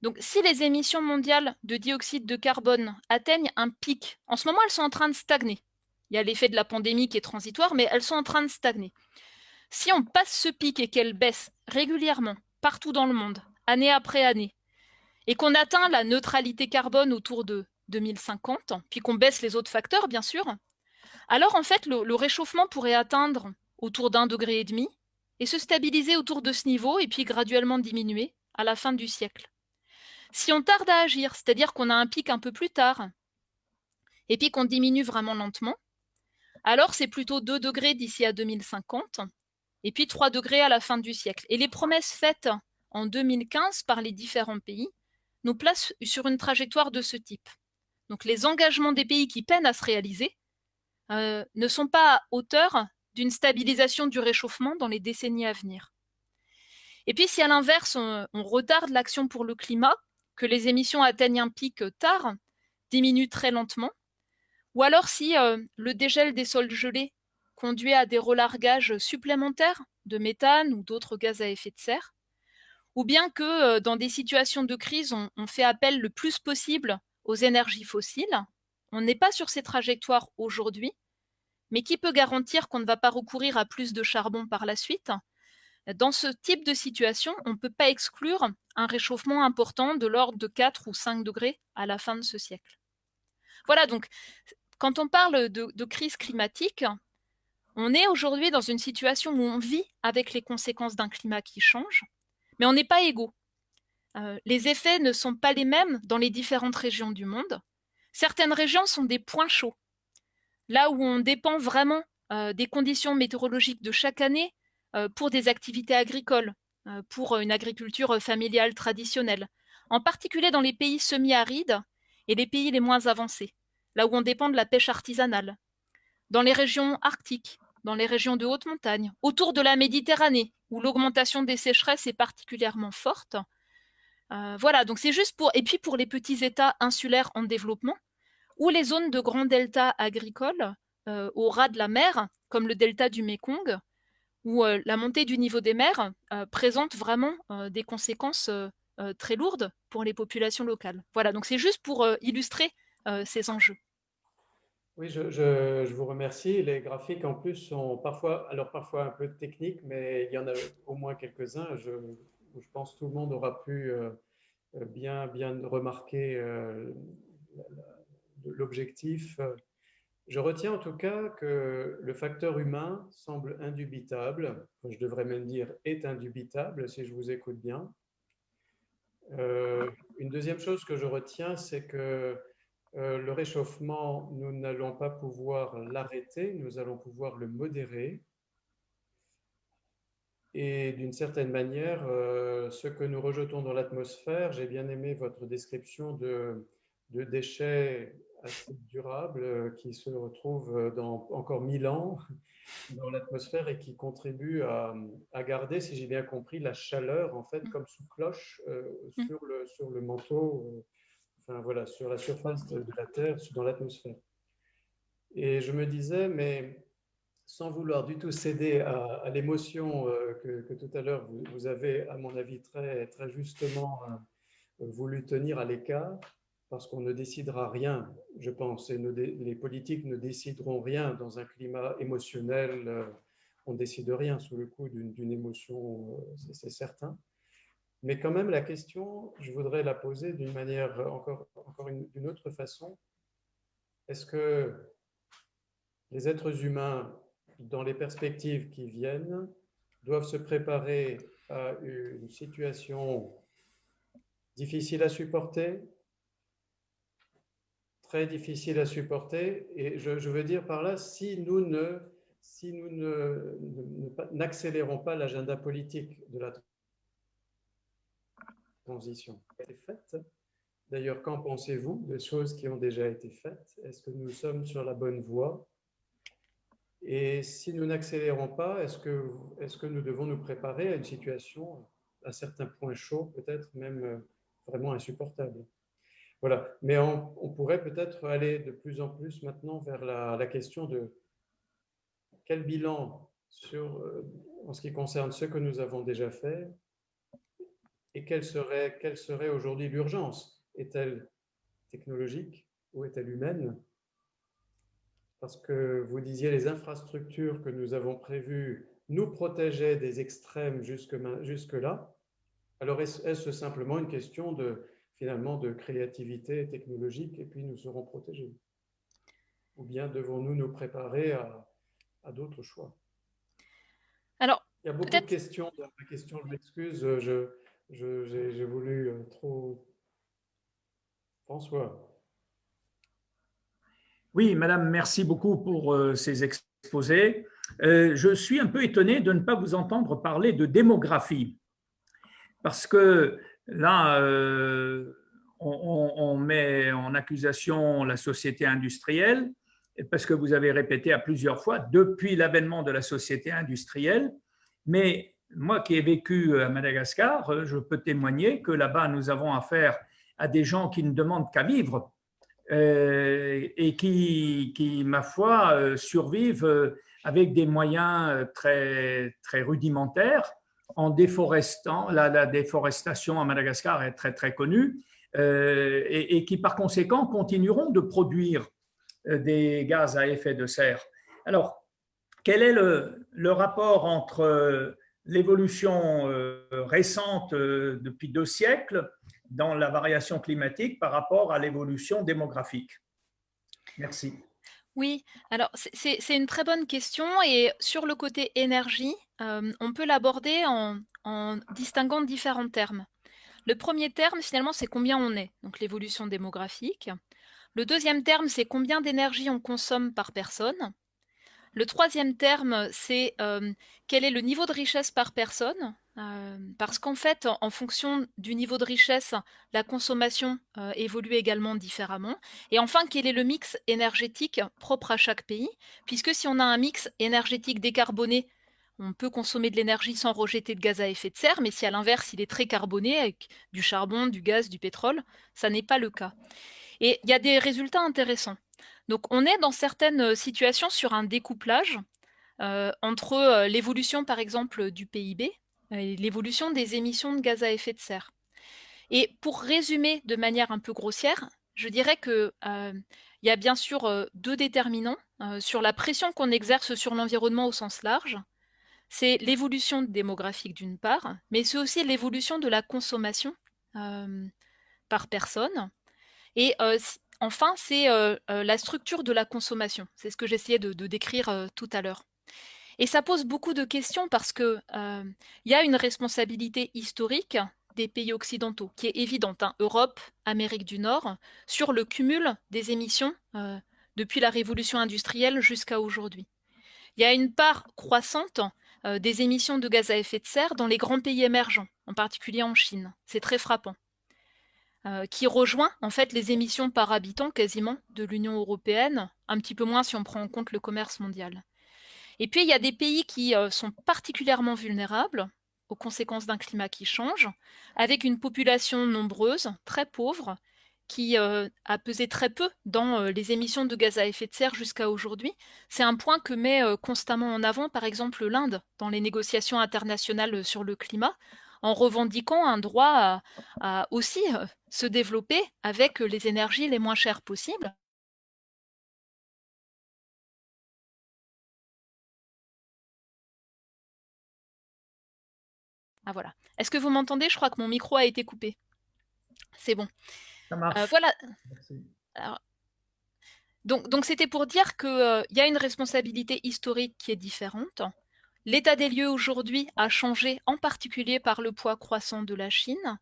Donc, si les émissions mondiales de dioxyde de carbone atteignent un pic, en ce moment, elles sont en train de stagner. Il y a l'effet de la pandémie qui est transitoire, mais elles sont en train de stagner. Si on passe ce pic et qu'elles baissent régulièrement, partout dans le monde, année après année, et qu'on atteint la neutralité carbone autour de 2050, puis qu'on baisse les autres facteurs, bien sûr, alors en fait, le réchauffement pourrait atteindre autour d'1,5 degré et se stabiliser autour de ce niveau et puis graduellement diminuer à la fin du siècle. Si on tarde à agir, c'est-à-dire qu'on a un pic un peu plus tard, et puis qu'on diminue vraiment lentement, alors c'est plutôt 2 degrés d'ici à 2050, et puis 3 degrés à la fin du siècle. Et les promesses faites en 2015 par les différents pays nous placent sur une trajectoire de ce type. Donc les engagements des pays qui peinent à se réaliser ne sont pas à hauteur d'une stabilisation du réchauffement dans les décennies à venir. Et puis si à l'inverse, on retarde l'action pour le climat, que les émissions atteignent un pic tard, diminue très lentement, ou alors si le dégel des sols gelés conduit à des relargages supplémentaires de méthane ou d'autres gaz à effet de serre, ou bien que dans des situations de crise, on fait appel le plus possible aux énergies fossiles. On n'est pas sur ces trajectoires aujourd'hui, mais qui peut garantir qu'on ne va pas recourir à plus de charbon par la suite? Dans ce type de situation, on ne peut pas exclure un réchauffement important de l'ordre de 4 ou 5 degrés à la fin de ce siècle. Voilà, donc quand on parle de crise climatique, on est aujourd'hui dans une situation où on vit avec les conséquences d'un climat qui change, mais on n'est pas égaux. Les effets ne sont pas les mêmes dans les différentes régions du monde. Certaines régions sont des points chauds, là où on dépend vraiment des conditions météorologiques de chaque année pour des activités agricoles, pour une agriculture familiale traditionnelle, en particulier dans les pays semi-arides et les pays les moins avancés, là où on dépend de la pêche artisanale, dans les régions arctiques, dans les régions de haute montagne, autour de la Méditerranée, où l'augmentation des sécheresses est particulièrement forte. Voilà, donc c'est juste pour... Et puis pour les petits États insulaires en développement, ou les zones de grands deltas agricoles au ras de la mer, comme le delta du Mékong, où la montée du niveau des mers présente vraiment des conséquences très lourdes pour les populations locales. Voilà, donc c'est juste pour illustrer ces enjeux. Oui, je vous remercie. Les graphiques en plus sont parfois, alors parfois un peu techniques, mais il y en a au moins quelques-uns. Je pense que tout le monde aura pu bien remarquer l'objectif. Je retiens en tout cas que le facteur humain semble indubitable. Je devrais même dire est indubitable si je vous écoute bien. Une deuxième chose que je retiens, c'est que le réchauffement, nous n'allons pas pouvoir l'arrêter, nous allons pouvoir le modérer. Et d'une certaine manière, ce que nous rejetons dans l'atmosphère, j'ai bien aimé votre description de déchets assez durables qui se retrouvent dans encore 1000 ans dans l'atmosphère et qui contribuent à garder, si j'ai bien compris, la chaleur, en fait, comme sous cloche sur le manteau, enfin voilà, sur la surface de la Terre, dans l'atmosphère. Et je me disais, mais sans vouloir du tout céder à l'émotion que tout à l'heure vous avez, à mon avis, très, très justement voulu tenir à l'écart, parce qu'on ne décidera rien, je pense, et les politiques ne décideront rien dans un climat émotionnel, on ne décide rien sous le coup d'une émotion, c'est certain. Mais quand même, la question, je voudrais la poser d'une manière encore d'une autre façon. Est-ce que les êtres humains, dans les perspectives qui viennent, doivent se préparer à une situation difficile à supporter, très difficile à supporter, et je veux dire par là, si nous n'accélérons pas l'agenda politique de la transition qui a été faite. D'ailleurs, qu'en pensez-vous des choses qui ont déjà été faites? Est-ce que nous sommes sur la bonne voie? Et si nous n'accélérons pas, est-ce que nous devons nous préparer à une situation, à certains points chauds, peut-être même vraiment insupportable? Voilà. Mais on pourrait peut-être aller de plus en plus maintenant vers la question de quel bilan en ce qui concerne ce que nous avons déjà fait et quelle serait aujourd'hui l'urgence? Est-elle technologique ou est-elle humaine? Parce que vous disiez les infrastructures que nous avons prévues nous protégeaient des extrêmes jusque-là. Alors est-ce simplement une question finalement de créativité technologique et puis nous serons protégés? Ou bien devons-nous nous préparer à d'autres choix? Alors, il y a beaucoup de questions. Dans la question, je m'excuse, j'ai voulu trop... François. Oui, madame, merci beaucoup pour ces exposés. Je suis un peu étonné de ne pas vous entendre parler de démographie, parce que là, on met en accusation la société industrielle, parce que vous avez répété à plusieurs fois, depuis l'avènement de la société industrielle, mais moi qui ai vécu à Madagascar, je peux témoigner que là-bas, nous avons affaire à des gens qui ne demandent qu'à vivre. et qui, ma foi, survivent avec des moyens très, très rudimentaires en déforestant. La déforestation à Madagascar est très, très connue et qui, par conséquent, continueront de produire des gaz à effet de serre. Alors, quel est le rapport entre l'évolution récente depuis 2 siècles dans la variation climatique par rapport à l'évolution démographique? Merci. Oui, alors c'est une très bonne question et sur le côté énergie, on peut l'aborder en distinguant différents termes. Le premier terme, finalement, c'est combien on est, donc l'évolution démographique. Le deuxième terme, c'est combien d'énergie on consomme par personne. Le troisième terme, c'est quel est le niveau de richesse par personne, parce qu'en fait, en fonction du niveau de richesse, la consommation évolue également différemment. Et enfin, quel est le mix énergétique propre à chaque pays, puisque si on a un mix énergétique décarboné, on peut consommer de l'énergie sans rejeter de gaz à effet de serre, mais si à l'inverse, il est très carboné, avec du charbon, du gaz, du pétrole, ça n'est pas le cas. Et il y a des résultats intéressants. Donc on est dans certaines situations sur un découplage entre l'évolution par exemple du PIB et l'évolution des émissions de gaz à effet de serre. Et pour résumer de manière un peu grossière, je dirais que il y a bien sûr 2 déterminants sur la pression qu'on exerce sur l'environnement au sens large. C'est l'évolution démographique d'une part, mais c'est aussi l'évolution de la consommation par personne. Et enfin, c'est la structure de la consommation. C'est ce que j'essayais de décrire tout à l'heure. Et ça pose beaucoup de questions parce que y a une responsabilité historique des pays occidentaux qui est évidente, hein, Europe, Amérique du Nord, sur le cumul des émissions depuis la révolution industrielle jusqu'à aujourd'hui. Il y a une part croissante des émissions de gaz à effet de serre dans les grands pays émergents, en particulier en Chine. C'est très frappant. Qui rejoint en fait les émissions par habitant quasiment de l'Union européenne, un petit peu moins si on prend en compte le commerce mondial. Et puis il y a des pays qui sont particulièrement vulnérables aux conséquences d'un climat qui change, avec une population nombreuse, très pauvre, qui a pesé très peu dans les émissions de gaz à effet de serre jusqu'à aujourd'hui. C'est un point que met constamment en avant, par exemple, l'Inde dans les négociations internationales sur le climat, en revendiquant un droit à aussi se développer avec les énergies les moins chères possibles. Ah voilà. Est-ce que vous m'entendez? Je crois que mon micro a été coupé. C'est bon. Ça marche. Voilà. Merci. Alors, donc c'était pour dire qu'il y a une responsabilité historique qui est différente. L'état des lieux aujourd'hui a changé, en particulier par le poids croissant de la Chine.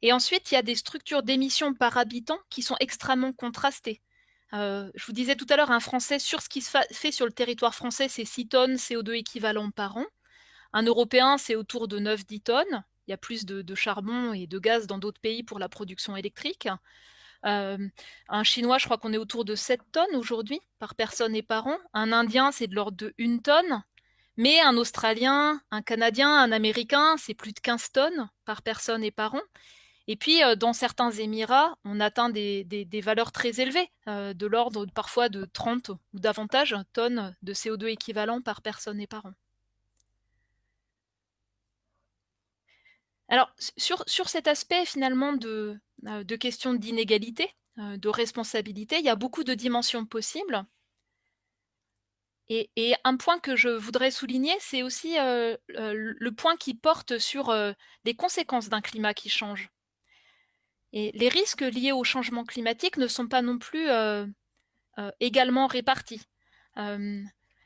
Et ensuite, il y a des structures d'émissions par habitant qui sont extrêmement contrastées. Je vous disais tout à l'heure, un Français sur ce qui se fait sur le territoire français, c'est 6 tonnes CO2 équivalent par an. Un Européen, c'est autour de 9-10 tonnes. Il y a plus de charbon et de gaz dans d'autres pays pour la production électrique. Un Chinois, je crois qu'on est autour de 7 tonnes aujourd'hui par personne et par an. Un Indien, c'est de l'ordre de 1 tonne. Mais un Australien, un Canadien, un Américain, c'est plus de 15 tonnes par personne et par an. Et puis, dans certains Émirats, on atteint des valeurs très élevées, de l'ordre parfois de 30 ou davantage tonnes de CO2 équivalent par personne et par an. Alors, sur cet aspect finalement de questions d'inégalité, de responsabilité, il y a beaucoup de dimensions possibles. Et un point que je voudrais souligner, c'est aussi le point qui porte sur les conséquences d'un climat qui change. Et les risques liés au changement climatique ne sont pas non plus également répartis.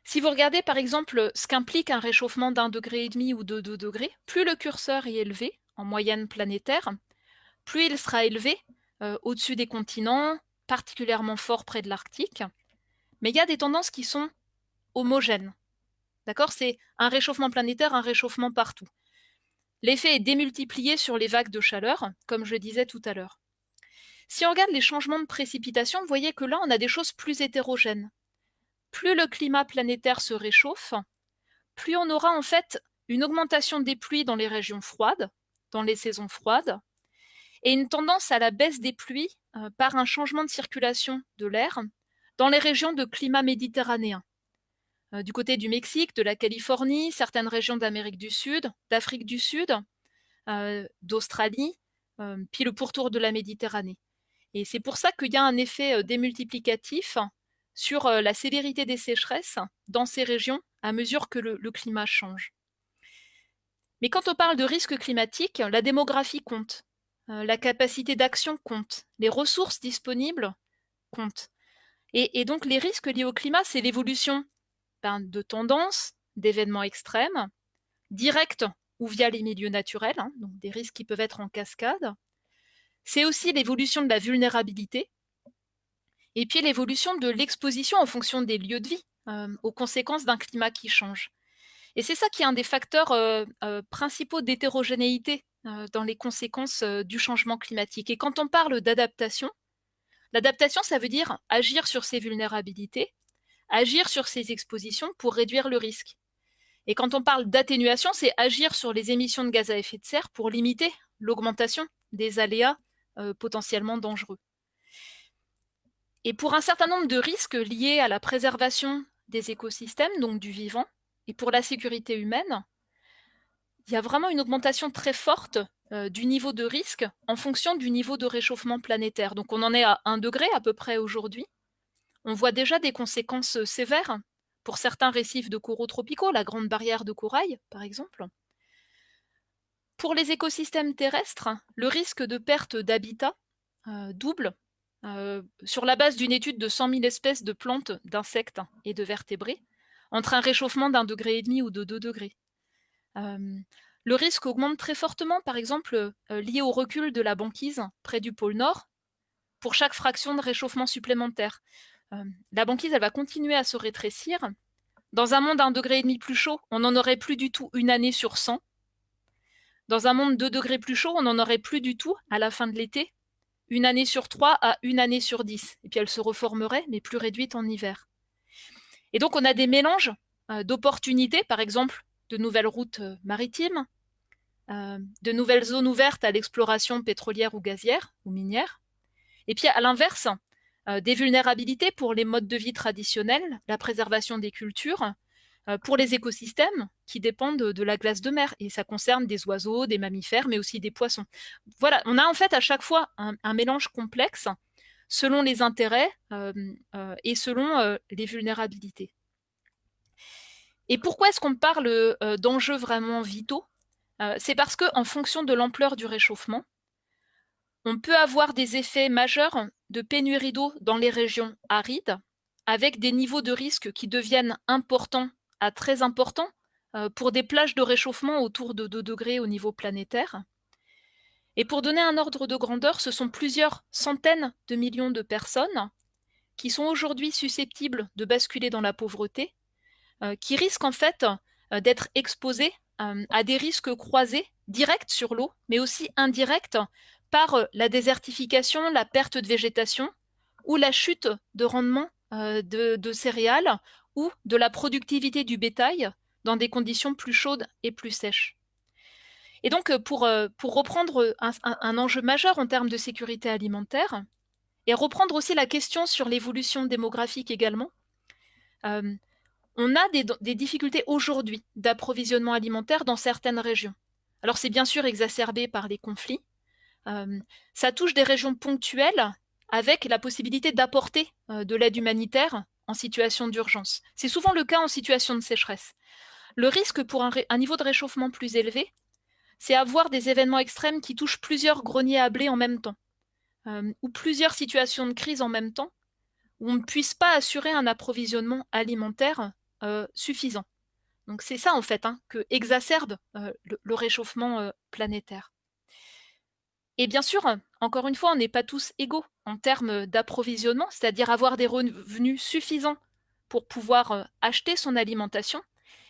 Si vous regardez par exemple ce qu'implique un réchauffement d'1,5 degré ou de 2 degrés, plus le curseur est élevé, en moyenne planétaire, plus il sera élevé au-dessus des continents, particulièrement fort près de l'Arctique. Mais il y a des tendances qui sont homogènes. D'accord? C'est un réchauffement planétaire, un réchauffement partout. L'effet est démultiplié sur les vagues de chaleur, comme je le disais tout à l'heure. Si on regarde les changements de précipitation, vous voyez que là, on a des choses plus hétérogènes. Plus le climat planétaire se réchauffe, plus on aura en fait une augmentation des pluies dans les régions froides, dans les saisons froides, et une tendance à la baisse des pluies par un changement de circulation de l'air dans les régions de climat méditerranéen. Du côté du Mexique, de la Californie, certaines régions d'Amérique du Sud, d'Afrique du Sud, d'Australie, puis le pourtour de la Méditerranée. Et c'est pour ça qu'il y a un effet démultiplicatif sur la sévérité des sécheresses dans ces régions à mesure que le climat change. Mais quand on parle de risque climatique, la démographie compte, la capacité d'action compte, les ressources disponibles comptent. Et donc les risques liés au climat, c'est l'évolution de tendances, d'événements extrêmes, directs ou via les milieux naturels, donc des risques qui peuvent être en cascade. C'est aussi l'évolution de la vulnérabilité et puis l'évolution de l'exposition en fonction des lieux de vie aux conséquences d'un climat qui change. Et c'est ça qui est un des facteurs principaux d'hétérogénéité dans les conséquences du changement climatique. Et quand on parle d'adaptation, l'adaptation, ça veut dire agir sur ces vulnérabilités, agir sur ces expositions pour réduire le risque. Et quand on parle d'atténuation, c'est agir sur les émissions de gaz à effet de serre pour limiter l'augmentation des aléas potentiellement dangereux. Et pour un certain nombre de risques liés à la préservation des écosystèmes, donc du vivant, et pour la sécurité humaine, il y a vraiment une augmentation très forte du niveau de risque en fonction du niveau de réchauffement planétaire. Donc on en est à 1 degré à peu près aujourd'hui. On voit déjà des conséquences sévères pour certains récifs de coraux tropicaux, la grande barrière de corail par exemple. Pour les écosystèmes terrestres, le risque de perte d'habitat double sur la base d'une étude de 100 000 espèces de plantes, d'insectes et de vertébrés, entre un réchauffement d'1,5 degré ou de 2 degrés. Le risque augmente très fortement, par exemple, lié au recul de la banquise près du pôle Nord, pour chaque fraction de réchauffement supplémentaire. La banquise, elle va continuer à se rétrécir. Dans un monde à 1,5 degré plus chaud, on n'en aurait plus du tout une année sur 100. Dans un monde 2 degrés plus chaud, on n'en aurait plus du tout à la fin de l'été, une année sur 3 à une année sur 10. Et puis elle se reformerait, mais plus réduite en hiver. Et donc on a des mélanges d'opportunités, par exemple, de nouvelles routes maritimes, de nouvelles zones ouvertes à l'exploration pétrolière ou gazière ou minière. Et puis à l'inverse, des vulnérabilités pour les modes de vie traditionnels, la préservation des cultures, pour les écosystèmes qui dépendent de la glace de mer. Et ça concerne des oiseaux, des mammifères, mais aussi des poissons. Voilà, on a en fait à chaque fois un mélange complexe selon les intérêts et selon les vulnérabilités. Et pourquoi est-ce qu'on parle d'enjeux vraiment vitaux ? C'est parce qu'en fonction de l'ampleur du réchauffement, on peut avoir des effets majeurs de pénurie d'eau dans les régions arides, avec des niveaux de risque qui deviennent importants à très importants pour des plages de réchauffement autour de 2 degrés au niveau planétaire. Et pour donner un ordre de grandeur, ce sont plusieurs centaines de millions de personnes qui sont aujourd'hui susceptibles de basculer dans la pauvreté, qui risquent en fait d'être exposées à des risques croisés directs sur l'eau, mais aussi indirects par la désertification, la perte de végétation ou la chute de rendement de céréales ou de la productivité du bétail dans des conditions plus chaudes et plus sèches. Et donc, pour reprendre un enjeu majeur en termes de sécurité alimentaire, et reprendre aussi la question sur l'évolution démographique également, on a des difficultés aujourd'hui d'approvisionnement alimentaire dans certaines régions. Alors c'est bien sûr exacerbé par les conflits. Ça touche des régions ponctuelles avec la possibilité d'apporter de l'aide humanitaire en situation d'urgence. C'est souvent le cas en situation de sécheresse. Le risque pour un niveau de réchauffement plus élevé, c'est avoir des événements extrêmes qui touchent plusieurs greniers à blé en même temps, ou plusieurs situations de crise en même temps, où on ne puisse pas assurer un approvisionnement alimentaire suffisant. Donc c'est ça en fait que exacerbe le réchauffement planétaire. Et bien sûr, encore une fois, on n'est pas tous égaux en termes d'approvisionnement, c'est-à-dire avoir des revenus suffisants pour pouvoir acheter son alimentation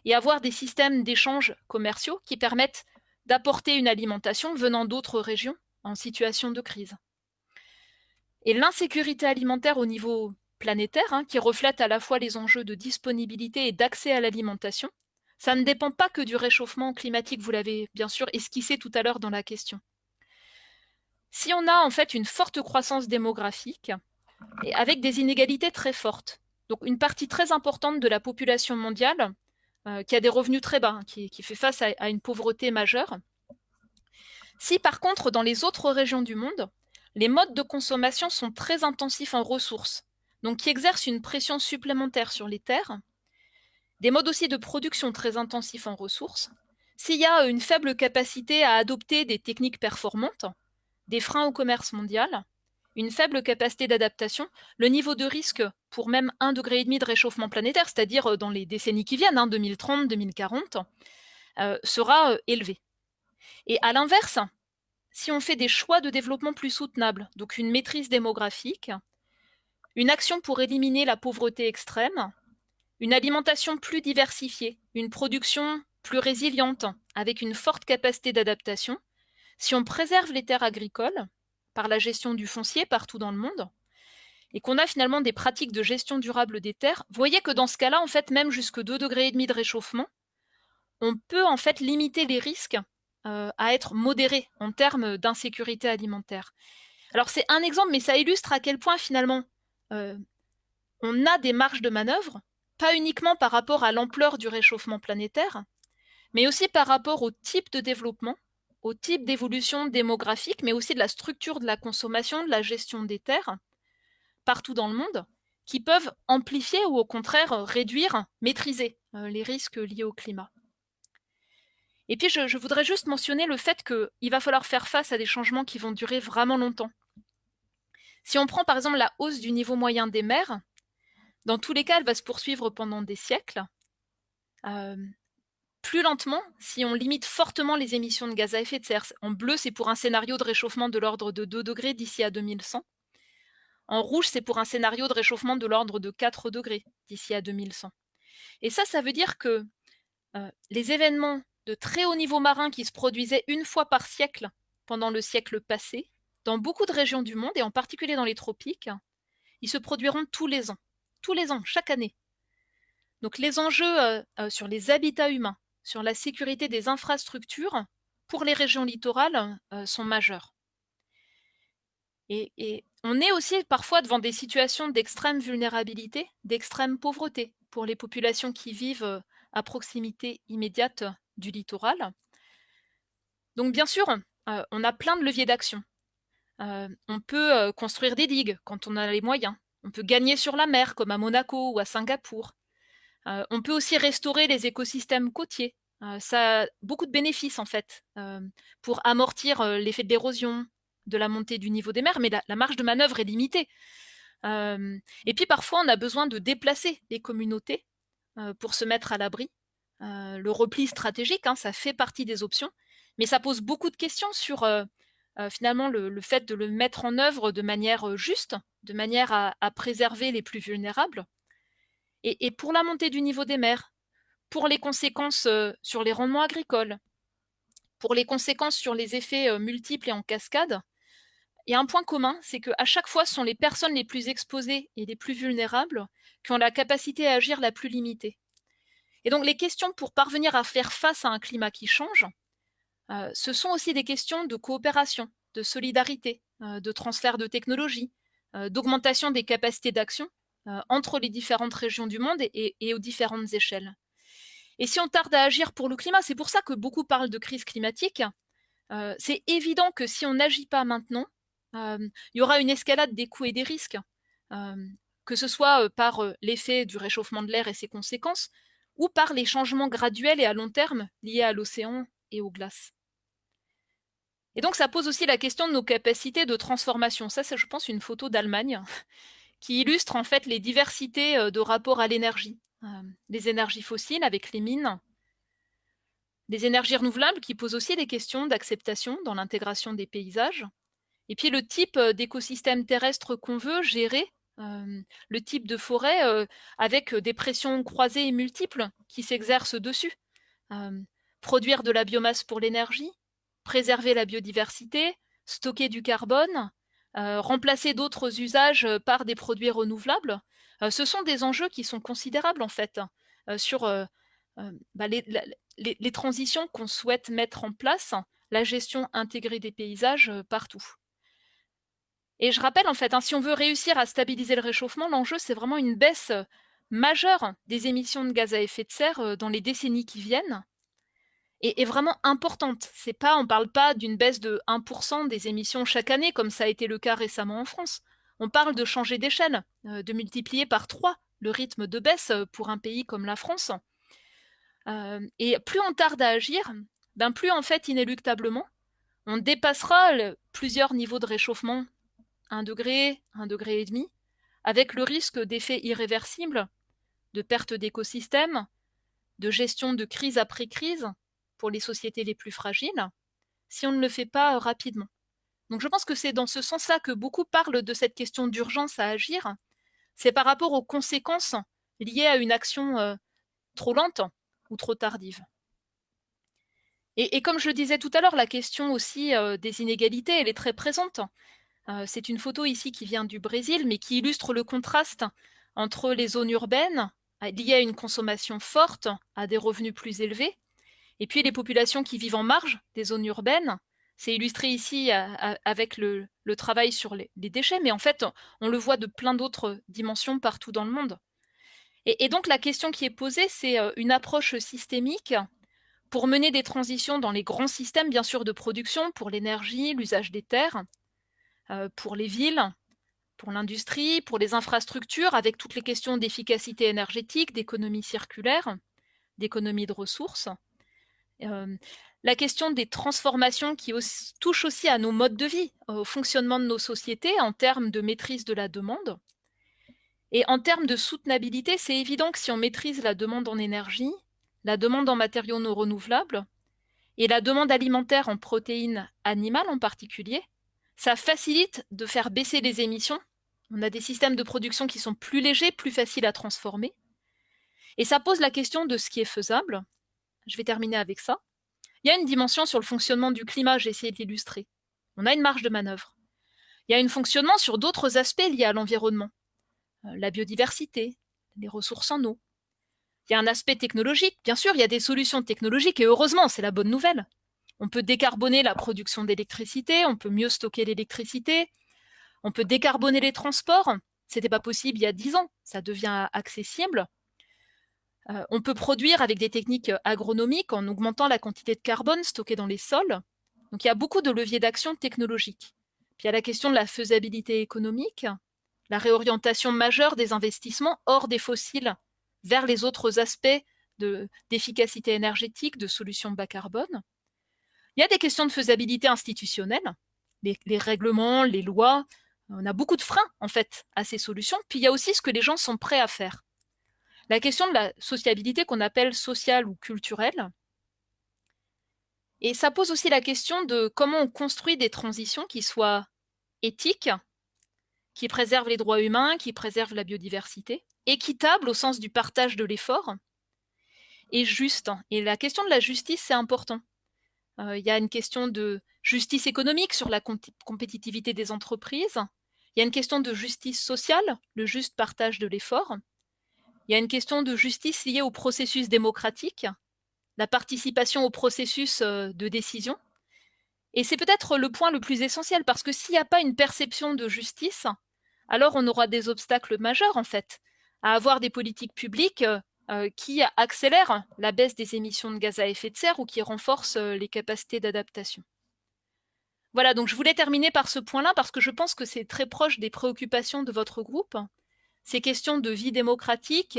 et avoir des systèmes d'échanges commerciaux qui permettent d'apporter une alimentation venant d'autres régions en situation de crise. Et l'insécurité alimentaire au niveau planétaire, qui reflète à la fois les enjeux de disponibilité et d'accès à l'alimentation, ça ne dépend pas que du réchauffement climatique, vous l'avez bien sûr esquissé tout à l'heure dans la question. si on a en fait une forte croissance démographique et avec des inégalités très fortes, donc une partie très importante de la population mondiale qui a des revenus très bas, qui fait face à une pauvreté majeure, si par contre dans les autres régions du monde, les modes de consommation sont très intensifs en ressources, donc qui exercent une pression supplémentaire sur les terres, des modes aussi de production très intensifs en ressources, s'il y a une faible capacité à adopter des techniques performantes, des freins au commerce mondial, une faible capacité d'adaptation, le niveau de risque pour même 1,5 degré de réchauffement planétaire, c'est-à-dire dans les décennies qui viennent, 2030, 2040, sera élevé. Et à l'inverse, si on fait des choix de développement plus soutenables, donc une maîtrise démographique, une action pour éliminer la pauvreté extrême, une alimentation plus diversifiée, une production plus résiliente, avec une forte capacité d'adaptation, si on préserve les terres agricoles par la gestion du foncier partout dans le monde, et qu'on a finalement des pratiques de gestion durable des terres, vous voyez que dans ce cas-là, en fait, même jusque 2,5 degrés de réchauffement, on peut en fait limiter les risques à être modérés en termes d'insécurité alimentaire. Alors c'est un exemple, mais ça illustre à quel point finalement on a des marges de manœuvre, pas uniquement par rapport à l'ampleur du réchauffement planétaire, mais aussi par rapport au type de développement, au type d'évolution démographique, mais aussi de la structure de la consommation, de la gestion des terres, partout dans le monde, qui peuvent amplifier ou au contraire réduire, maîtriser les risques liés au climat. Et puis je voudrais juste mentionner le fait qu'il va falloir faire face à des changements qui vont durer vraiment longtemps. Si on prend par exemple la hausse du niveau moyen des mers, dans tous les cas, elle va se poursuivre pendant des siècles. Plus lentement, si on limite fortement les émissions de gaz à effet de serre. En bleu, c'est pour un scénario de réchauffement de l'ordre de 2 degrés d'ici à 2100. En rouge, c'est pour un scénario de réchauffement de l'ordre de 4 degrés d'ici à 2100. Et ça veut dire que les événements de très haut niveau marin qui se produisaient une fois par siècle pendant le siècle passé, dans beaucoup de régions du monde, et en particulier dans les tropiques, ils se produiront tous les ans, chaque année. Donc les enjeux sur les habitats humains, sur la sécurité des infrastructures pour les régions littorales sont majeurs. Et on est aussi parfois devant des situations d'extrême vulnérabilité, d'extrême pauvreté pour les populations qui vivent à proximité immédiate du littoral. Donc bien sûr, on a plein de leviers d'action. On peut construire des digues quand on a les moyens. On peut gagner sur la mer comme à Monaco ou à Singapour. On peut aussi restaurer les écosystèmes côtiers. Ça a beaucoup de bénéfices en fait pour amortir l'effet de l'érosion, de la montée du niveau des mers, mais la marge de manœuvre est limitée. Et puis parfois on a besoin de déplacer les communautés pour se mettre à l'abri. Le repli stratégique, ça fait partie des options, mais ça pose beaucoup de questions sur finalement le fait de le mettre en œuvre de manière juste, de manière à préserver les plus vulnérables. Et pour la montée du niveau des mers, pour les conséquences sur les rendements agricoles, pour les conséquences sur les effets multiples et en cascade, il y a un point commun, c'est qu'à chaque fois, ce sont les personnes les plus exposées et les plus vulnérables qui ont la capacité à agir la plus limitée. Et donc les questions pour parvenir à faire face à un climat qui change, ce sont aussi des questions de coopération, de solidarité, de transfert de technologie, d'augmentation des capacités d'action entre les différentes régions du monde et aux différentes échelles. Et si on tarde à agir pour le climat, c'est pour ça que beaucoup parlent de crise climatique, c'est évident que si on n'agit pas maintenant, il y aura une escalade des coûts et des risques, que ce soit par l'effet du réchauffement de l'air et ses conséquences, ou par les changements graduels et à long terme liés à l'océan et aux glaces. Et donc ça pose aussi la question de nos capacités de transformation. Ça, c'est, je pense, une photo d'Allemagne qui illustre en fait les diversités de rapport à l'énergie. Les énergies fossiles avec les mines, des énergies renouvelables qui posent aussi des questions d'acceptation dans l'intégration des paysages, et puis le type d'écosystème terrestre qu'on veut gérer, le type de forêt avec des pressions croisées et multiples qui s'exercent dessus. Produire de la biomasse pour l'énergie, préserver la biodiversité, stocker du carbone, remplacer d'autres usages par des produits renouvelables, ce sont des enjeux qui sont considérables en fait sur les transitions qu'on souhaite mettre en place, la gestion intégrée des paysages partout. Et je rappelle, en fait, si on veut réussir à stabiliser le réchauffement, l'enjeu, c'est vraiment une baisse majeure des émissions de gaz à effet de serre dans les décennies qui viennent, et vraiment importante. On ne parle pas d'une baisse de 1% des émissions chaque année, comme ça a été le cas récemment en France. On parle de changer d'échelle, de multiplier par 3 le rythme de baisse pour un pays comme la France. Et plus on tarde à agir, plus en fait, inéluctablement, on dépassera plusieurs niveaux de réchauffement, 1 degré, 1,5 degré, avec le risque d'effets irréversibles, de perte d'écosystèmes, de gestion de crise après crise pour les sociétés les plus fragiles, si on ne le fait pas rapidement. Donc je pense que c'est dans ce sens-là que beaucoup parlent de cette question d'urgence à agir. C'est par rapport aux conséquences liées à une action trop lente ou trop tardive. Et comme je le disais tout à l'heure, la question aussi des inégalités, elle est très présente. C'est une photo ici qui vient du Brésil, mais qui illustre le contraste entre les zones urbaines, liées à une consommation forte, à des revenus plus élevés, et puis les populations qui vivent en marge des zones urbaines. C'est illustré ici avec le travail sur les déchets, mais en fait, on le voit de plein d'autres dimensions partout dans le monde. Et donc la question qui est posée, c'est une approche systémique pour mener des transitions dans les grands systèmes, bien sûr, de production, pour l'énergie, l'usage des terres, pour les villes, pour l'industrie, pour les infrastructures, avec toutes les questions d'efficacité énergétique, d'économie circulaire, d'économie de ressources. La question des transformations qui touchent aussi à nos modes de vie, au fonctionnement de nos sociétés en termes de maîtrise de la demande. Et en termes de soutenabilité, c'est évident que si on maîtrise la demande en énergie, la demande en matériaux non renouvelables et la demande alimentaire en protéines animales en particulier, ça facilite de faire baisser les émissions. On a des systèmes de production qui sont plus légers, plus faciles à transformer. Et ça pose la question de ce qui est faisable. Je vais terminer avec ça. Il y a une dimension sur le fonctionnement du climat, j'ai essayé de l'illustrer. On a une marge de manœuvre. Il y a un fonctionnement sur d'autres aspects liés à l'environnement. La biodiversité, les ressources en eau. Il y a un aspect technologique. Bien sûr, il y a des solutions technologiques et heureusement, c'est la bonne nouvelle. On peut décarboner la production d'électricité, on peut mieux stocker l'électricité, on peut décarboner les transports. Ce n'était pas possible il y a 10 ans, ça devient accessible. On peut produire avec des techniques agronomiques en augmentant la quantité de carbone stockée dans les sols. Donc il y a beaucoup de leviers d'action technologiques. Puis il y a la question de la faisabilité économique, la réorientation majeure des investissements hors des fossiles vers les autres aspects d'efficacité énergétique, de solutions bas carbone. Il y a des questions de faisabilité institutionnelle, les règlements, les lois. On a beaucoup de freins, en fait, à ces solutions. Puis il y a aussi ce que les gens sont prêts à faire. La question de la sociabilité qu'on appelle sociale ou culturelle. Et ça pose aussi la question de comment on construit des transitions qui soient éthiques, qui préservent les droits humains, qui préservent la biodiversité, équitables au sens du partage de l'effort, et justes. Et la question de la justice, c'est important. Il y a une question de justice économique sur la compétitivité des entreprises. Il y a une question de justice sociale, le juste partage de l'effort. Il y a une question de justice liée au processus démocratique, la participation au processus de décision. Et c'est peut-être le point le plus essentiel, parce que s'il n'y a pas une perception de justice, alors on aura des obstacles majeurs, en fait, à avoir des politiques publiques qui accélèrent la baisse des émissions de gaz à effet de serre ou qui renforcent les capacités d'adaptation. Voilà, donc je voulais terminer par ce point-là, parce que je pense que c'est très proche des préoccupations de votre groupe, ces questions de vie démocratique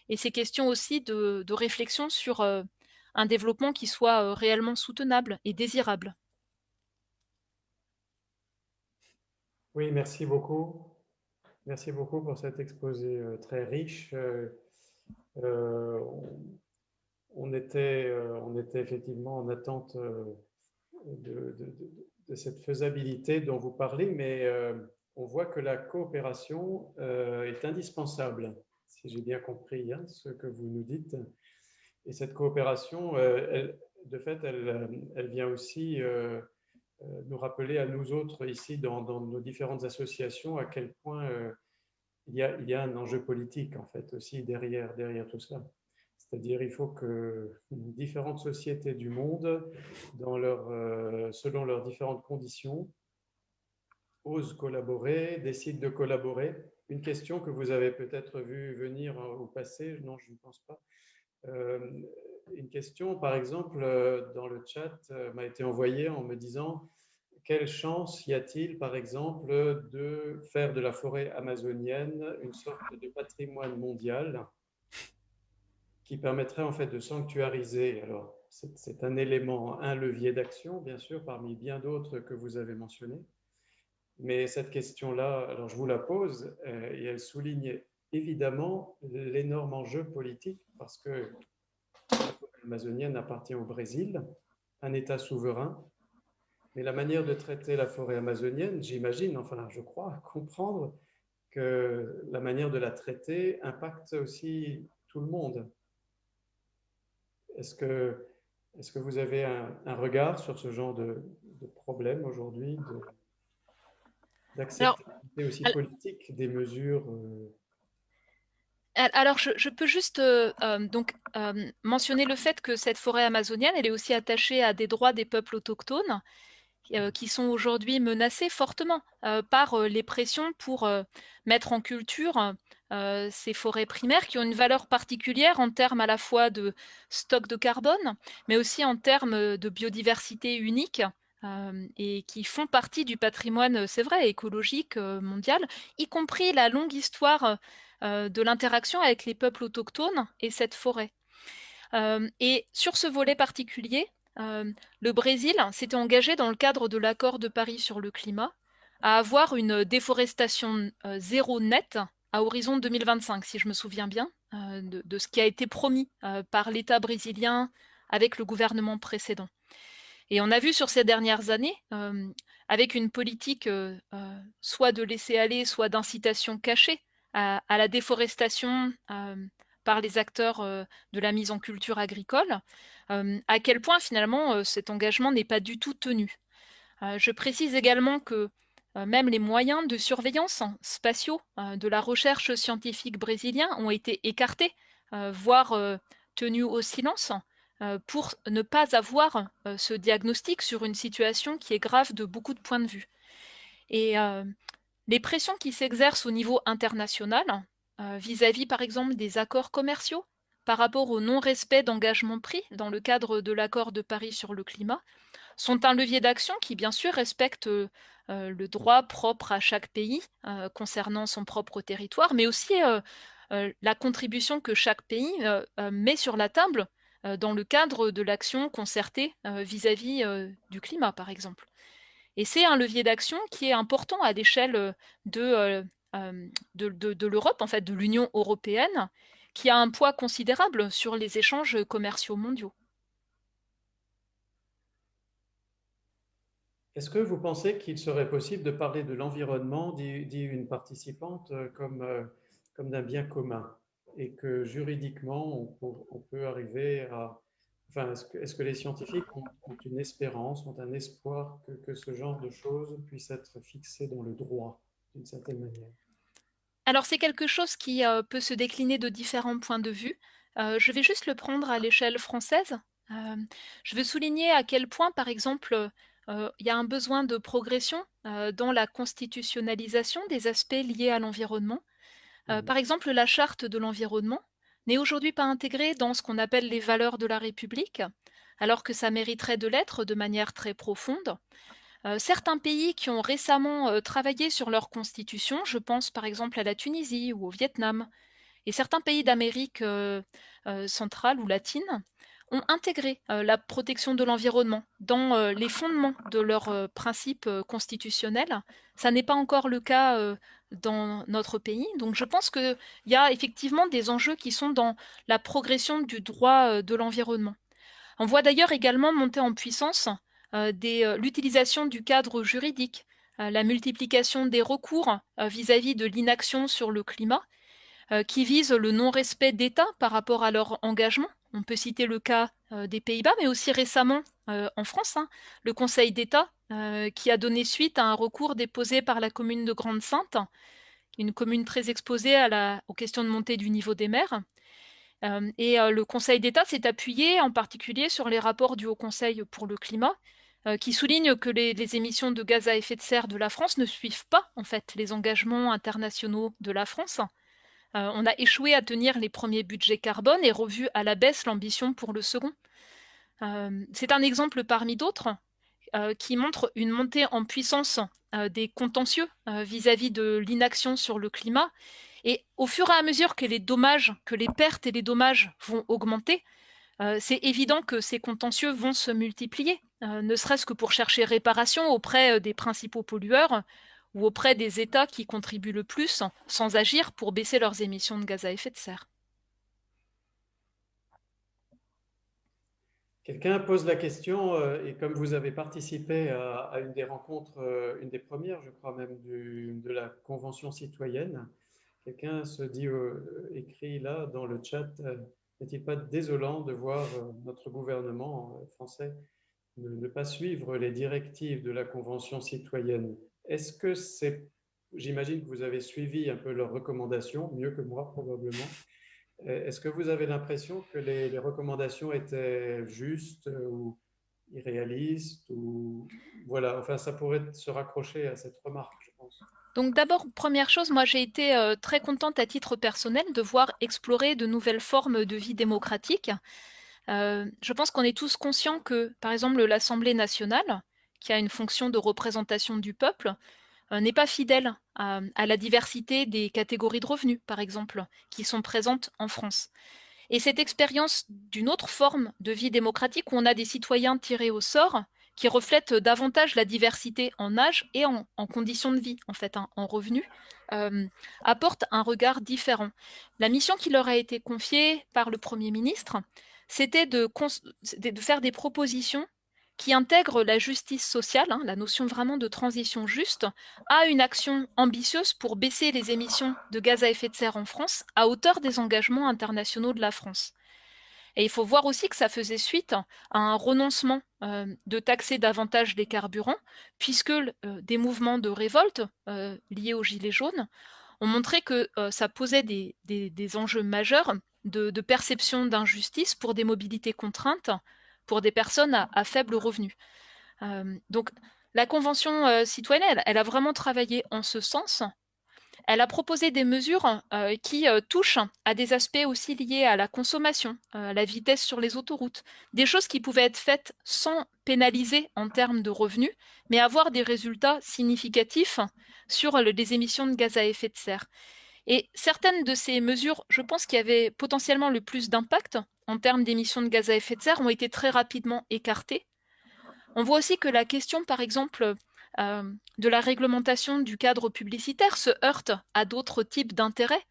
et ces questions aussi de réflexion sur un développement qui soit réellement soutenable et désirable. Oui, merci beaucoup. Merci beaucoup pour cet exposé très riche. On était effectivement en attente de cette faisabilité dont vous parlez, mais on voit que la coopération est indispensable, si j'ai bien compris ce que vous nous dites. Et cette coopération, de fait, elle vient aussi nous rappeler à nous autres ici dans nos différentes associations à quel point il y a un enjeu politique en fait aussi derrière tout cela. C'est-à-dire il faut que différentes sociétés du monde, selon leurs différentes conditions, osent collaborer, décident de collaborer. Une question que vous avez peut-être vu venir au passé, non, je ne pense pas. Une question, par exemple, dans le chat, m'a été envoyée en me disant quelle chance y a-t-il, par exemple, de faire de la forêt amazonienne une sorte de patrimoine mondial qui permettrait en fait de sanctuariser. Alors, c'est un élément, un levier d'action, bien sûr, parmi bien d'autres que vous avez mentionnés. Mais cette question-là, alors je vous la pose, et elle souligne évidemment l'énorme enjeu politique, parce que la forêt amazonienne appartient au Brésil, un État souverain, mais la manière de traiter la forêt amazonienne, j'imagine, enfin je crois comprendre que la manière de la traiter impacte aussi tout le monde. Est-ce que vous avez un regard sur ce genre de problème aujourd'hui, d'acceptabilité aussi politique des mesures Alors, je peux juste mentionner le fait que cette forêt amazonienne, elle est aussi attachée à des droits des peuples autochtones qui sont aujourd'hui menacés fortement par les pressions pour mettre en culture ces forêts primaires qui ont une valeur particulière en termes à la fois de stock de carbone, mais aussi en termes de biodiversité unique. Et qui font partie du patrimoine, c'est vrai, écologique mondial, y compris la longue histoire de l'interaction avec les peuples autochtones et cette forêt. Et sur ce volet particulier, le Brésil s'était engagé dans le cadre de l'accord de Paris sur le climat à avoir une déforestation zéro nette à horizon 2025, si je me souviens bien, de ce qui a été promis par l'État brésilien avec le gouvernement précédent. Et on a vu sur ces dernières années, avec une politique soit de laisser aller, soit d'incitation cachée à la déforestation par les acteurs de la mise en culture agricole, à quel point finalement cet engagement n'est pas du tout tenu. Je précise également que même les moyens de surveillance spatiaux de la recherche scientifique brésilienne ont été écartés, voire tenus au silence, pour ne pas avoir ce diagnostic sur une situation qui est grave de beaucoup de points de vue. Et les pressions qui s'exercent au niveau international, vis-à-vis par exemple des accords commerciaux, par rapport au non-respect d'engagements pris dans le cadre de l'accord de Paris sur le climat, sont un levier d'action qui bien sûr respecte le droit propre à chaque pays concernant son propre territoire, mais aussi la contribution que chaque pays met sur la table dans le cadre de l'action concertée vis-à-vis du climat, par exemple. Et c'est un levier d'action qui est important à l'échelle de l'Europe, en fait, de l'Union européenne, qui a un poids considérable sur les échanges commerciaux mondiaux. Est-ce que vous pensez qu'il serait possible de parler de l'environnement, dit une participante, comme d'un bien commun, et que juridiquement, on peut arriver à... Enfin, est-ce que les scientifiques ont une espérance, ont un espoir que ce genre de choses puisse être fixé dans le droit, d'une certaine manière? Alors c'est quelque chose qui peut se décliner de différents points de vue. Je vais juste le prendre à l'échelle française. Je veux souligner à quel point, par exemple, il y a un besoin de progression dans la constitutionnalisation des aspects liés à l'environnement. Par exemple, la charte de l'environnement n'est aujourd'hui pas intégrée dans ce qu'on appelle les valeurs de la République, alors que ça mériterait de l'être de manière très profonde. Certains pays qui ont récemment travaillé sur leur constitution, je pense par exemple à la Tunisie ou au Vietnam, et certains pays d'Amérique centrale ou latine, ont intégré la protection de l'environnement dans les fondements de leurs principes constitutionnels. Ça n'est pas encore le cas dans notre pays. Donc je pense qu'il y a effectivement des enjeux qui sont dans la progression du droit de l'environnement. On voit d'ailleurs également monter en puissance l'utilisation du cadre juridique, la multiplication des recours vis-à-vis de l'inaction sur le climat, qui visent le non-respect d'États par rapport à leur engagement. On peut citer le cas des Pays-Bas, mais aussi récemment en France, le Conseil d'État qui a donné suite à un recours déposé par la commune de Grande-Synthe, une commune très exposée aux questions de montée du niveau des mers. Et le Conseil d'État s'est appuyé en particulier sur les rapports du Haut Conseil pour le climat qui souligne que les émissions de gaz à effet de serre de la France ne suivent pas en fait les engagements internationaux de la France. On a échoué à tenir les premiers budgets carbone et revu à la baisse l'ambition pour le second. C'est un exemple parmi d'autres qui montre une montée en puissance des contentieux vis-à-vis de l'inaction sur le climat. Et au fur et à mesure que les pertes et les dommages vont augmenter, c'est évident que ces contentieux vont se multiplier, ne serait-ce que pour chercher réparation auprès des principaux pollueurs ou auprès des États qui contribuent le plus sans agir pour baisser leurs émissions de gaz à effet de serre. Quelqu'un pose la question, et comme vous avez participé à une des rencontres, une des premières, je crois même, de la Convention citoyenne, quelqu'un se dit, écrit là dans le chat, n'est-il pas désolant de voir notre gouvernement français ne pas suivre les directives de la Convention citoyenne? Est-ce que c'est, j'imagine que vous avez suivi un peu leurs recommandations, mieux que moi probablement. Est-ce que vous avez l'impression que les recommandations étaient justes ou irréalistes ou voilà, enfin ça pourrait se raccrocher à cette remarque, je pense. Donc d'abord, première chose, moi j'ai été très contente à titre personnel de voir explorer de nouvelles formes de vie démocratique. Je pense qu'on est tous conscients que, par exemple, l'Assemblée nationale, qui a une fonction de représentation du peuple, n'est pas fidèle à la diversité des catégories de revenus, par exemple, qui sont présentes en France. Et cette expérience d'une autre forme de vie démocratique où on a des citoyens tirés au sort qui reflètent davantage la diversité en âge et en conditions de vie, en fait, en revenus, apporte un regard différent. La mission qui leur a été confiée par le Premier ministre, c'était de faire des propositions qui intègrent la justice sociale, la notion vraiment de transition juste, à une action ambitieuse pour baisser les émissions de gaz à effet de serre en France à hauteur des engagements internationaux de la France. Et il faut voir aussi que ça faisait suite à un renoncement de taxer davantage les carburants, puisque des mouvements de révolte liés aux Gilets jaunes ont montré que ça posait des enjeux majeurs de perception d'injustice pour des mobilités contraintes, pour des personnes à faible revenu. Donc la Convention citoyenne, elle a vraiment travaillé en ce sens. Elle a proposé des mesures qui touchent à des aspects aussi liés à la consommation, à la vitesse sur les autoroutes, des choses qui pouvaient être faites sans pénaliser en termes de revenus, mais avoir des résultats significatifs sur les émissions de gaz à effet de serre. Et certaines de ces mesures, je pense, qui avaient potentiellement le plus d'impact en termes d'émissions de gaz à effet de serre, ont été très rapidement écartées. On voit aussi que la question, par exemple, de la réglementation du cadre publicitaire se heurte à d'autres types d'intérêts,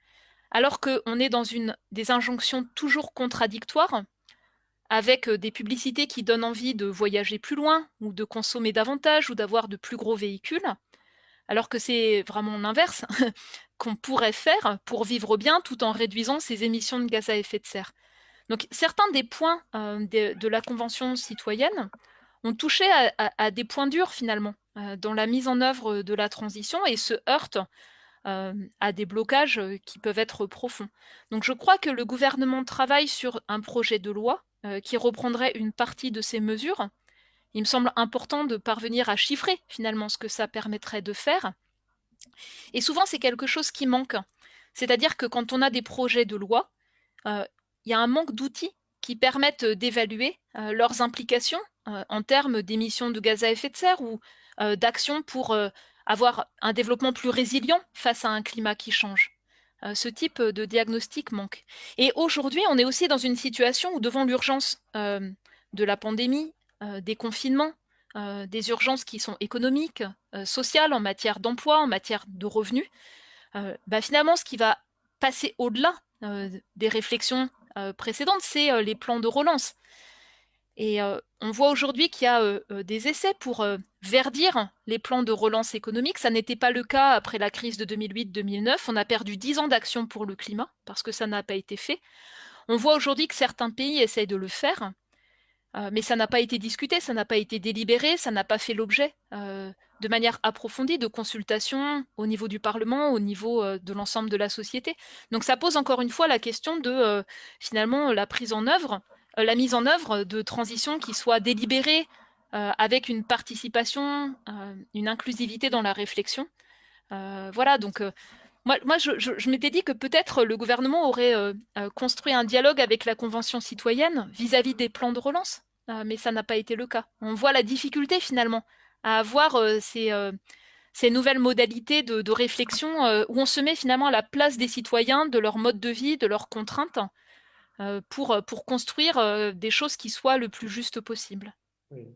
alors qu'on est dans des injonctions toujours contradictoires, avec des publicités qui donnent envie de voyager plus loin, ou de consommer davantage, ou d'avoir de plus gros véhicules, alors que c'est vraiment l'inverse qu'on pourrait faire pour vivre bien tout en réduisant ses émissions de gaz à effet de serre. Donc certains des points de la Convention citoyenne ont touché à des points durs finalement dans la mise en œuvre de la transition et se heurtent à des blocages qui peuvent être profonds. Donc je crois que le gouvernement travaille sur un projet de loi qui reprendrait une partie de ces mesures. Il me semble important de parvenir à chiffrer finalement ce que ça permettrait de faire. Et souvent c'est quelque chose qui manque. C'est-à-dire que quand on a des projets de loi, il y a un manque d'outils qui permettent d'évaluer leurs implications en termes d'émissions de gaz à effet de serre ou d'actions pour avoir un développement plus résilient face à un climat qui change. Ce type de diagnostic manque. Et aujourd'hui, on est aussi dans une situation où, devant l'urgence de la pandémie, des confinements, des urgences qui sont économiques, sociales, en matière d'emploi, en matière de revenus, finalement, ce qui va passer au-delà des réflexions précédentes, c'est les plans de relance. Et on voit aujourd'hui qu'il y a des essais pour verdir les plans de relance économique. Ça n'était pas le cas après la crise de 2008-2009. On a perdu 10 ans d'action pour le climat parce que ça n'a pas été fait. On voit aujourd'hui que certains pays essayent de le faire, mais ça n'a pas été discuté, ça n'a pas été délibéré, ça n'a pas fait l'objet de manière approfondie de consultations au niveau du Parlement, au niveau de l'ensemble de la société. Donc ça pose encore une fois la question de finalement la mise en œuvre de transitions qui soient délibérées, avec une participation, une inclusivité dans la réflexion. Voilà, donc moi je m'étais dit que peut-être le gouvernement aurait construit un dialogue avec la Convention citoyenne vis-à-vis des plans de relance, mais ça n'a pas été le cas. On voit la difficulté finalement à avoir ces nouvelles modalités de réflexion où on se met finalement à la place des citoyens, de leur mode de vie, de leurs contraintes, pour construire des choses qui soient le plus juste possible. Oui.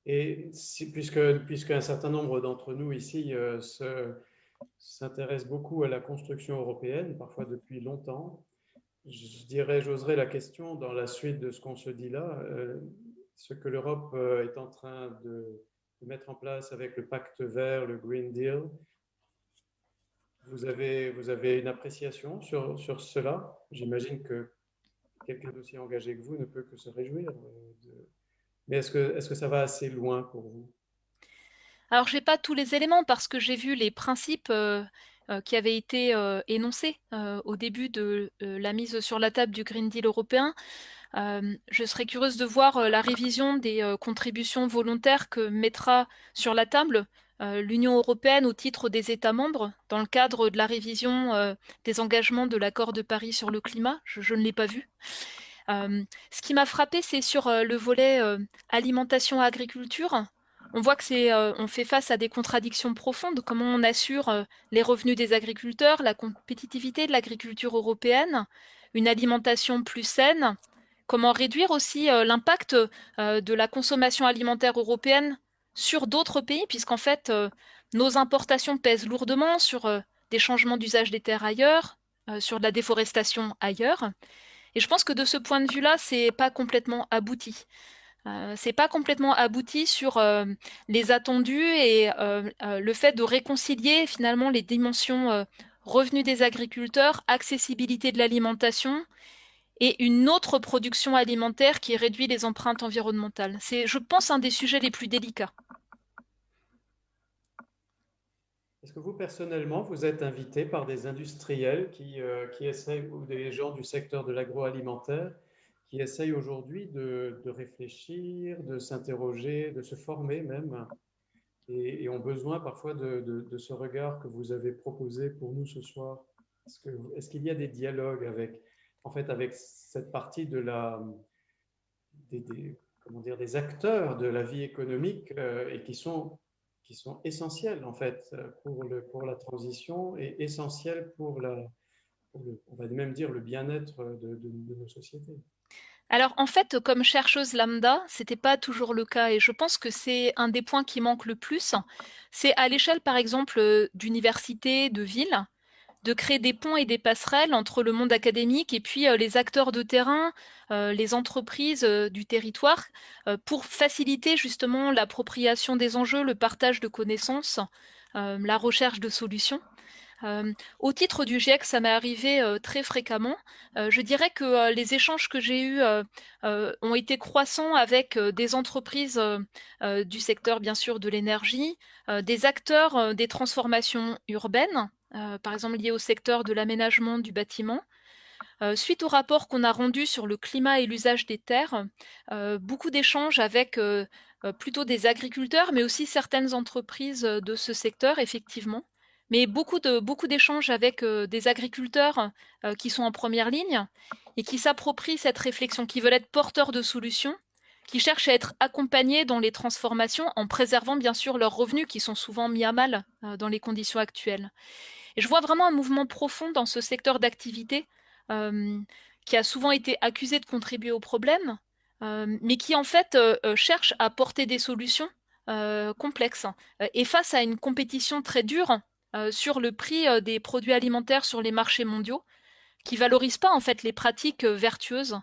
Et puisque un certain nombre d'entre nous ici s'intéressent beaucoup à la construction européenne, parfois depuis longtemps, j'oserais la question dans la suite de ce qu'on se dit là, ce que l'Europe est en train de mettre en place avec le pacte vert, le Green Deal. Vous avez une appréciation sur cela? J'imagine que quelqu'un d'aussi engagé que vous ne peut que se réjouir. Mais est-ce que ça va assez loin pour vous? Alors, je n'ai pas tous les éléments parce que j'ai vu les principes qui avaient été énoncés au début de la mise sur la table du Green Deal européen. Je serais curieuse de voir la révision des contributions volontaires que mettra sur la table l'Union européenne au titre des États membres dans le cadre de la révision des engagements de l'accord de Paris sur le climat. Je ne l'ai pas vu. Ce qui m'a frappé, c'est sur le volet alimentation-agriculture. On voit que on fait face à des contradictions profondes. Comment on assure les revenus des agriculteurs, la compétitivité de l'agriculture européenne, une alimentation plus saine. Comment réduire aussi l'impact de la consommation alimentaire européenne sur d'autres pays, puisqu'en fait, nos importations pèsent lourdement sur des changements d'usage des terres ailleurs, sur de la déforestation ailleurs. Et je pense que de ce point de vue-là, c'est pas complètement abouti. C'est pas complètement abouti sur les attendus et le fait de réconcilier finalement les dimensions revenus des agriculteurs, accessibilité de l'alimentation et une autre production alimentaire qui réduit les empreintes environnementales. C'est, je pense, un des sujets les plus délicats. Est-ce que vous, personnellement, vous êtes invité par des industriels qui essayent, ou des gens du secteur de l'agroalimentaire, qui essayent aujourd'hui de réfléchir, de s'interroger, de se former même, et ont besoin parfois de ce regard que vous avez proposé pour nous ce soir? Est-ce qu'il y a des dialogues avec cette partie comment dire, des acteurs de la vie économique et qui sont essentiels en fait pour la transition et essentiels on va même dire, le bien-être de nos sociétés? Alors en fait, comme chercheuse lambda, c'était pas toujours le cas et je pense que c'est un des points qui manque le plus. C'est à l'échelle, par exemple, d'universités, de villes, de créer des ponts et des passerelles entre le monde académique et puis les acteurs de terrain, les entreprises du territoire, pour faciliter justement l'appropriation des enjeux, le partage de connaissances, la recherche de solutions. Au titre du GIEC, ça m'est arrivé très fréquemment. Je dirais que les échanges que j'ai eus ont été croissants avec des entreprises du secteur, bien sûr, de l'énergie, des acteurs des transformations urbaines, par exemple liés au secteur de l'aménagement du bâtiment. Suite au rapport qu'on a rendu sur le climat et l'usage des terres, beaucoup d'échanges avec plutôt des agriculteurs, mais aussi certaines entreprises de ce secteur, effectivement. Mais beaucoup d'échanges avec des agriculteurs qui sont en première ligne et qui s'approprient cette réflexion, qui veulent être porteurs de solutions, qui cherchent à être accompagnés dans les transformations en préservant bien sûr leurs revenus qui sont souvent mis à mal dans les conditions actuelles. Et je vois vraiment un mouvement profond dans ce secteur d'activité qui a souvent été accusé de contribuer au problème, mais qui en fait cherche à porter des solutions complexes. Et face à une compétition très dure sur le prix des produits alimentaires sur les marchés mondiaux, qui valorisent pas en fait les pratiques vertueuses,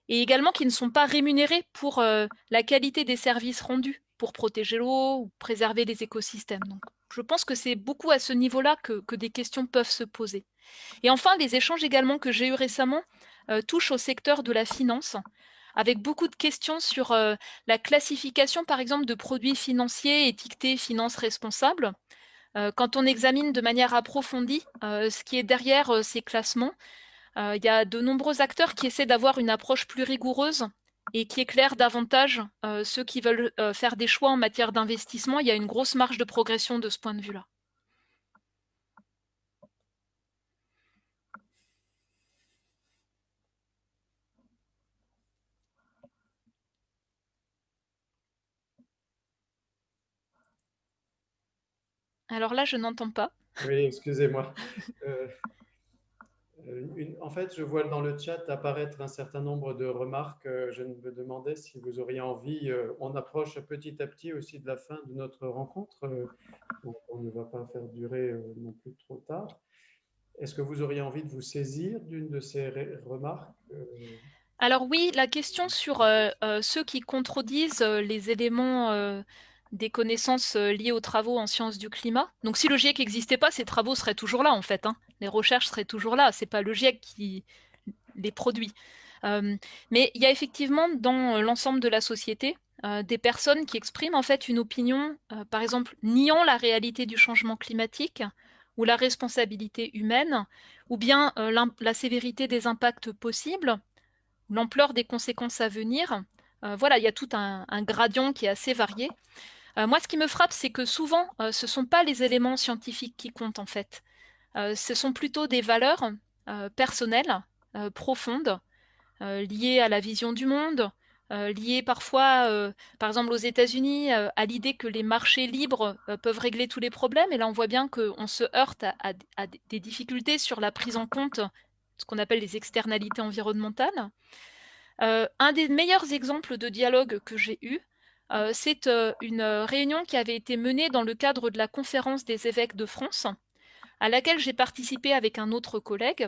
et également qui ne sont pas rémunérés pour la qualité des services rendus, pour protéger l'eau ou préserver les écosystèmes. Donc, je pense que c'est beaucoup à ce niveau-là que des questions peuvent se poser. Et enfin, les échanges également que j'ai eus récemment touchent au secteur de la finance, avec beaucoup de questions sur la classification, par exemple, de produits financiers étiquetés finance responsable. Quand on examine de manière approfondie ce qui est derrière ces classements, il y a de nombreux acteurs qui essaient d'avoir une approche plus rigoureuse et qui éclaire davantage ceux qui veulent faire des choix en matière d'investissement. Il y a une grosse marge de progression de ce point de vue-là. Alors là, je n'entends pas. Oui, excusez-moi. En fait, je vois dans le chat apparaître un certain nombre de remarques. Je me demandais si vous auriez envie. On approche petit à petit aussi de la fin de notre rencontre, donc on ne va pas faire durer non plus trop tard. Est-ce que vous auriez envie de vous saisir d'une de ces remarques? Alors oui, la question sur ceux qui contredisent les éléments des connaissances liées aux travaux en sciences du climat. Donc si le GIEC n'existait pas, ces travaux seraient toujours là en fait, hein. Les recherches seraient toujours là. C'est pas le GIEC qui les produit. Mais il y a effectivement dans l'ensemble de la société des personnes qui expriment en fait une opinion, par exemple, niant la réalité du changement climatique ou la responsabilité humaine, ou bien la sévérité des impacts possibles, l'ampleur des conséquences à venir. Voilà, il y a tout un gradient qui est assez varié. Moi, ce qui me frappe, c'est que souvent, ce ne sont pas les éléments scientifiques qui comptent en fait. Ce sont plutôt des valeurs personnelles, profondes, liées à la vision du monde, liées parfois, par exemple aux États-Unis, à l'idée que les marchés libres peuvent régler tous les problèmes. Et là, on voit bien qu'on se heurte à des difficultés sur la prise en compte de ce qu'on appelle les externalités environnementales. Un des meilleurs exemples de dialogue que j'ai eu, c'est une réunion qui avait été menée dans le cadre de la conférence des évêques de France, à laquelle j'ai participé avec un autre collègue,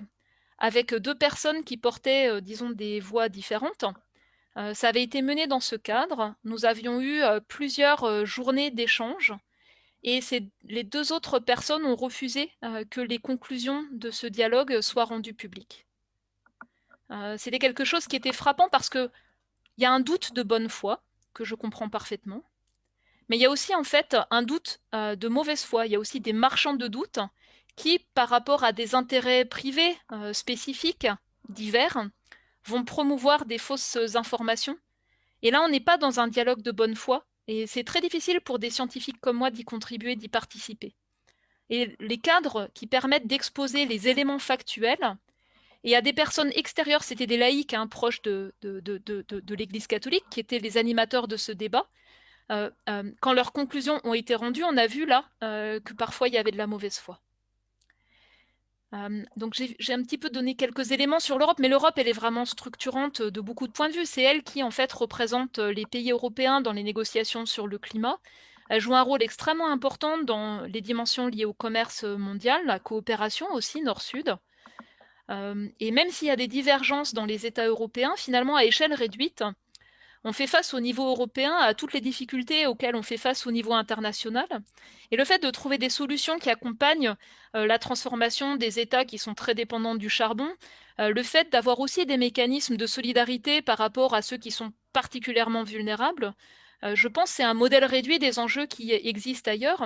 avec deux personnes qui portaient, disons, des voix différentes. Ça avait été mené dans ce cadre. Nous avions eu plusieurs journées d'échange et les deux autres personnes ont refusé que les conclusions de ce dialogue soient rendues publiques. C'était quelque chose qui était frappant parce que il y a un doute de bonne foi, que je comprends parfaitement, mais il y a aussi en fait un doute de mauvaise foi. Il y a aussi des marchands de doute qui, par rapport à des intérêts privés spécifiques, divers, vont promouvoir des fausses informations. Et là, on n'est pas dans un dialogue de bonne foi, et c'est très difficile pour des scientifiques comme moi d'y contribuer, d'y participer. Et les cadres qui permettent d'exposer les éléments factuels, et à des personnes extérieures, c'était des laïcs hein, proches de l'Église catholique, qui étaient les animateurs de ce débat. Quand leurs conclusions ont été rendues, on a vu là que parfois il y avait de la mauvaise foi. Donc j'ai un petit peu donné quelques éléments sur l'Europe, mais l'Europe, elle est vraiment structurante de beaucoup de points de vue. C'est elle qui, en fait, représente les pays européens dans les négociations sur le climat. Elle joue un rôle extrêmement important dans les dimensions liées au commerce mondial, la coopération aussi, Nord-Sud. Et même s'il y a des divergences dans les États européens, finalement, à échelle réduite, on fait face au niveau européen à toutes les difficultés auxquelles on fait face au niveau international. Et le fait de trouver des solutions qui accompagnent la transformation des États qui sont très dépendants du charbon, le fait d'avoir aussi des mécanismes de solidarité par rapport à ceux qui sont particulièrement vulnérables, je pense que c'est un modèle réduit des enjeux qui existent ailleurs.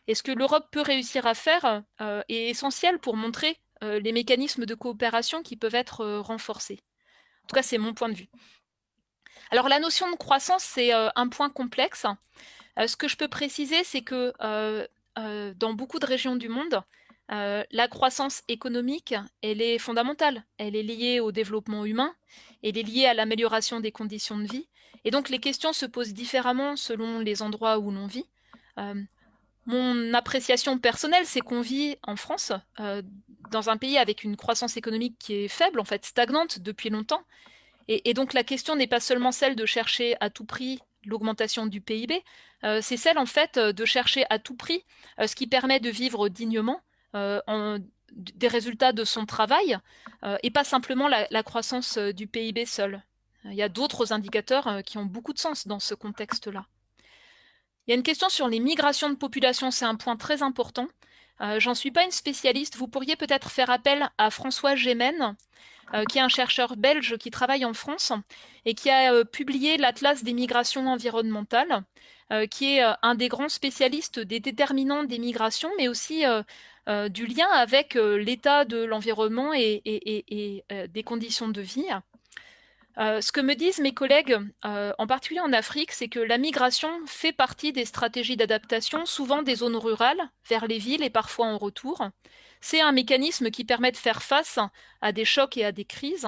Et ce que l'Europe peut réussir à faire est essentiel pour montrer les mécanismes de coopération qui peuvent être renforcés. En tout cas, c'est mon point de vue. Alors la notion de croissance, c'est un point complexe. Ce que je peux préciser, c'est que dans beaucoup de régions du monde, la croissance économique, elle est fondamentale. Elle est liée au développement humain, elle est liée à l'amélioration des conditions de vie. Et donc les questions se posent différemment selon les endroits où l'on vit. Mon appréciation personnelle, c'est qu'on vit en France, dans un pays avec une croissance économique qui est faible, en fait stagnante depuis longtemps. Et donc la question n'est pas seulement celle de chercher à tout prix l'augmentation du PIB, c'est celle en fait de chercher à tout prix ce qui permet de vivre dignement des résultats de son travail et pas simplement la croissance du PIB seul. Il y a d'autres indicateurs qui ont beaucoup de sens dans ce contexte-là. Il y a une question sur les migrations de population, c'est un point très important. J'en suis pas une spécialiste, vous pourriez peut-être faire appel à François Gémen, qui est un chercheur belge qui travaille en France et qui a publié l'Atlas des migrations environnementales, qui est un des grands spécialistes des déterminants des migrations, mais aussi du lien avec l'état de l'environnement et des conditions de vie. Ce que me disent mes collègues, en particulier en Afrique, c'est que la migration fait partie des stratégies d'adaptation, souvent des zones rurales vers les villes et parfois en retour. C'est un mécanisme qui permet de faire face à des chocs et à des crises.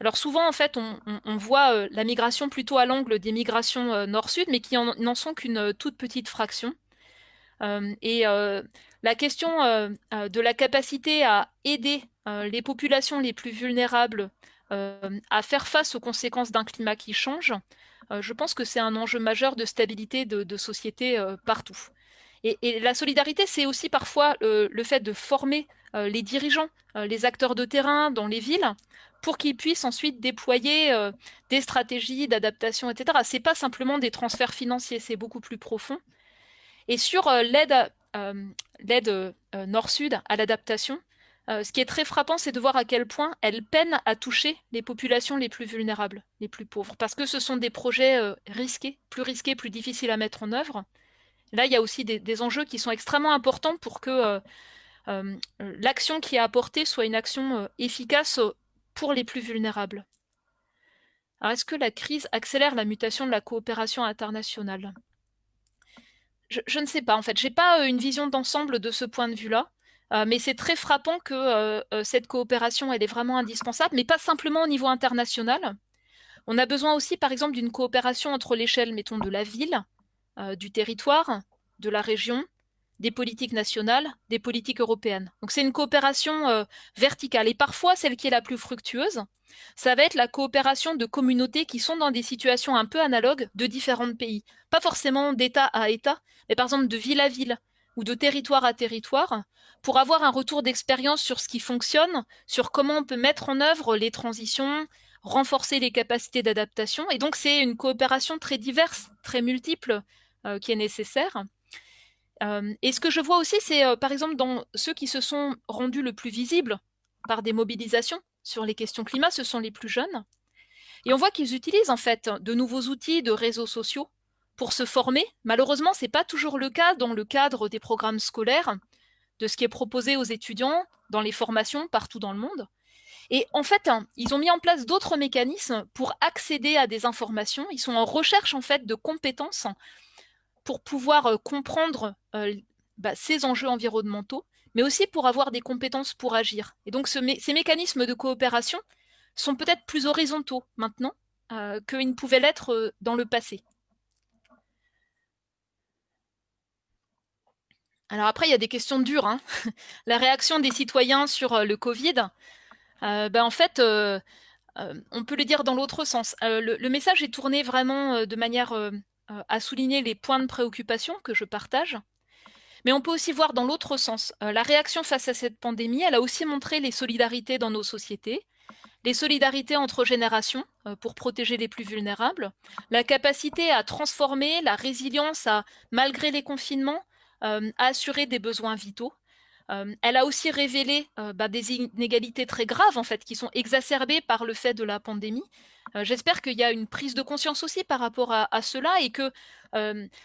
Alors souvent, en fait, on voit la migration plutôt à l'angle des migrations nord-sud, mais qui n'en sont qu'une toute petite fraction. Et la question de la capacité à aider les populations les plus vulnérables à faire face aux conséquences d'un climat qui change, je pense que c'est un enjeu majeur de stabilité de société partout. Et la solidarité, c'est aussi parfois le fait de former les dirigeants, les acteurs de terrain dans les villes, pour qu'ils puissent ensuite déployer des stratégies d'adaptation, etc. C'est pas simplement des transferts financiers, c'est beaucoup plus profond. Et sur l'aide nord-sud à l'adaptation, ce qui est très frappant, c'est de voir à quel point elle peine à toucher les populations les plus vulnérables, les plus pauvres, parce que ce sont des projets risqués, plus difficiles à mettre en œuvre. Là, il y a aussi des enjeux qui sont extrêmement importants pour que l'action qui est apportée soit une action efficace pour les plus vulnérables. Alors, est-ce que la crise accélère la mutation de la coopération internationale ? Je ne sais pas, en fait. J'ai pas une vision d'ensemble de ce point de vue-là. Mais c'est très frappant que cette coopération, elle est vraiment indispensable, mais pas simplement au niveau international. On a besoin aussi, par exemple, d'une coopération entre l'échelle, mettons, de la ville, du territoire, de la région, des politiques nationales, des politiques européennes. Donc c'est une coopération verticale. Et parfois, celle qui est la plus fructueuse, ça va être la coopération de communautés qui sont dans des situations un peu analogues de différents pays. Pas forcément d'État à État, mais par exemple de ville à ville ou de territoire à territoire, pour avoir un retour d'expérience sur ce qui fonctionne, sur comment on peut mettre en œuvre les transitions, renforcer les capacités d'adaptation. Et donc c'est une coopération très diverse, très multiple, qui est nécessaire. Et ce que je vois aussi, c'est par exemple dans ceux qui se sont rendus le plus visibles par des mobilisations sur les questions climat, ce sont les plus jeunes. Et on voit qu'ils utilisent en fait de nouveaux outils de réseaux sociaux pour se former. Malheureusement, ce n'est pas toujours le cas dans le cadre des programmes scolaires, de ce qui est proposé aux étudiants dans les formations partout dans le monde. Et en fait, ils ont mis en place d'autres mécanismes pour accéder à des informations. Ils sont en recherche en fait de compétences pour pouvoir comprendre ces enjeux environnementaux, mais aussi pour avoir des compétences pour agir. Et donc ces mécanismes de coopération sont peut-être plus horizontaux maintenant qu'ils ne pouvaient l'être dans le passé. Alors après, il y a des questions dures. Hein. La réaction des citoyens sur le Covid, en fait, on peut le dire dans l'autre sens. Le message est tourné vraiment de manière à souligner les points de préoccupation que je partage. Mais on peut aussi voir dans l'autre sens. La réaction face à cette pandémie, elle a aussi montré les solidarités dans nos sociétés, les solidarités entre générations pour protéger les plus vulnérables, la capacité à transformer, la résilience à, malgré les confinements, à assurer des besoins vitaux. Elle a aussi révélé des inégalités très graves en fait, qui sont exacerbées par le fait de la pandémie. J'espère qu'il y a une prise de conscience aussi par rapport à cela et que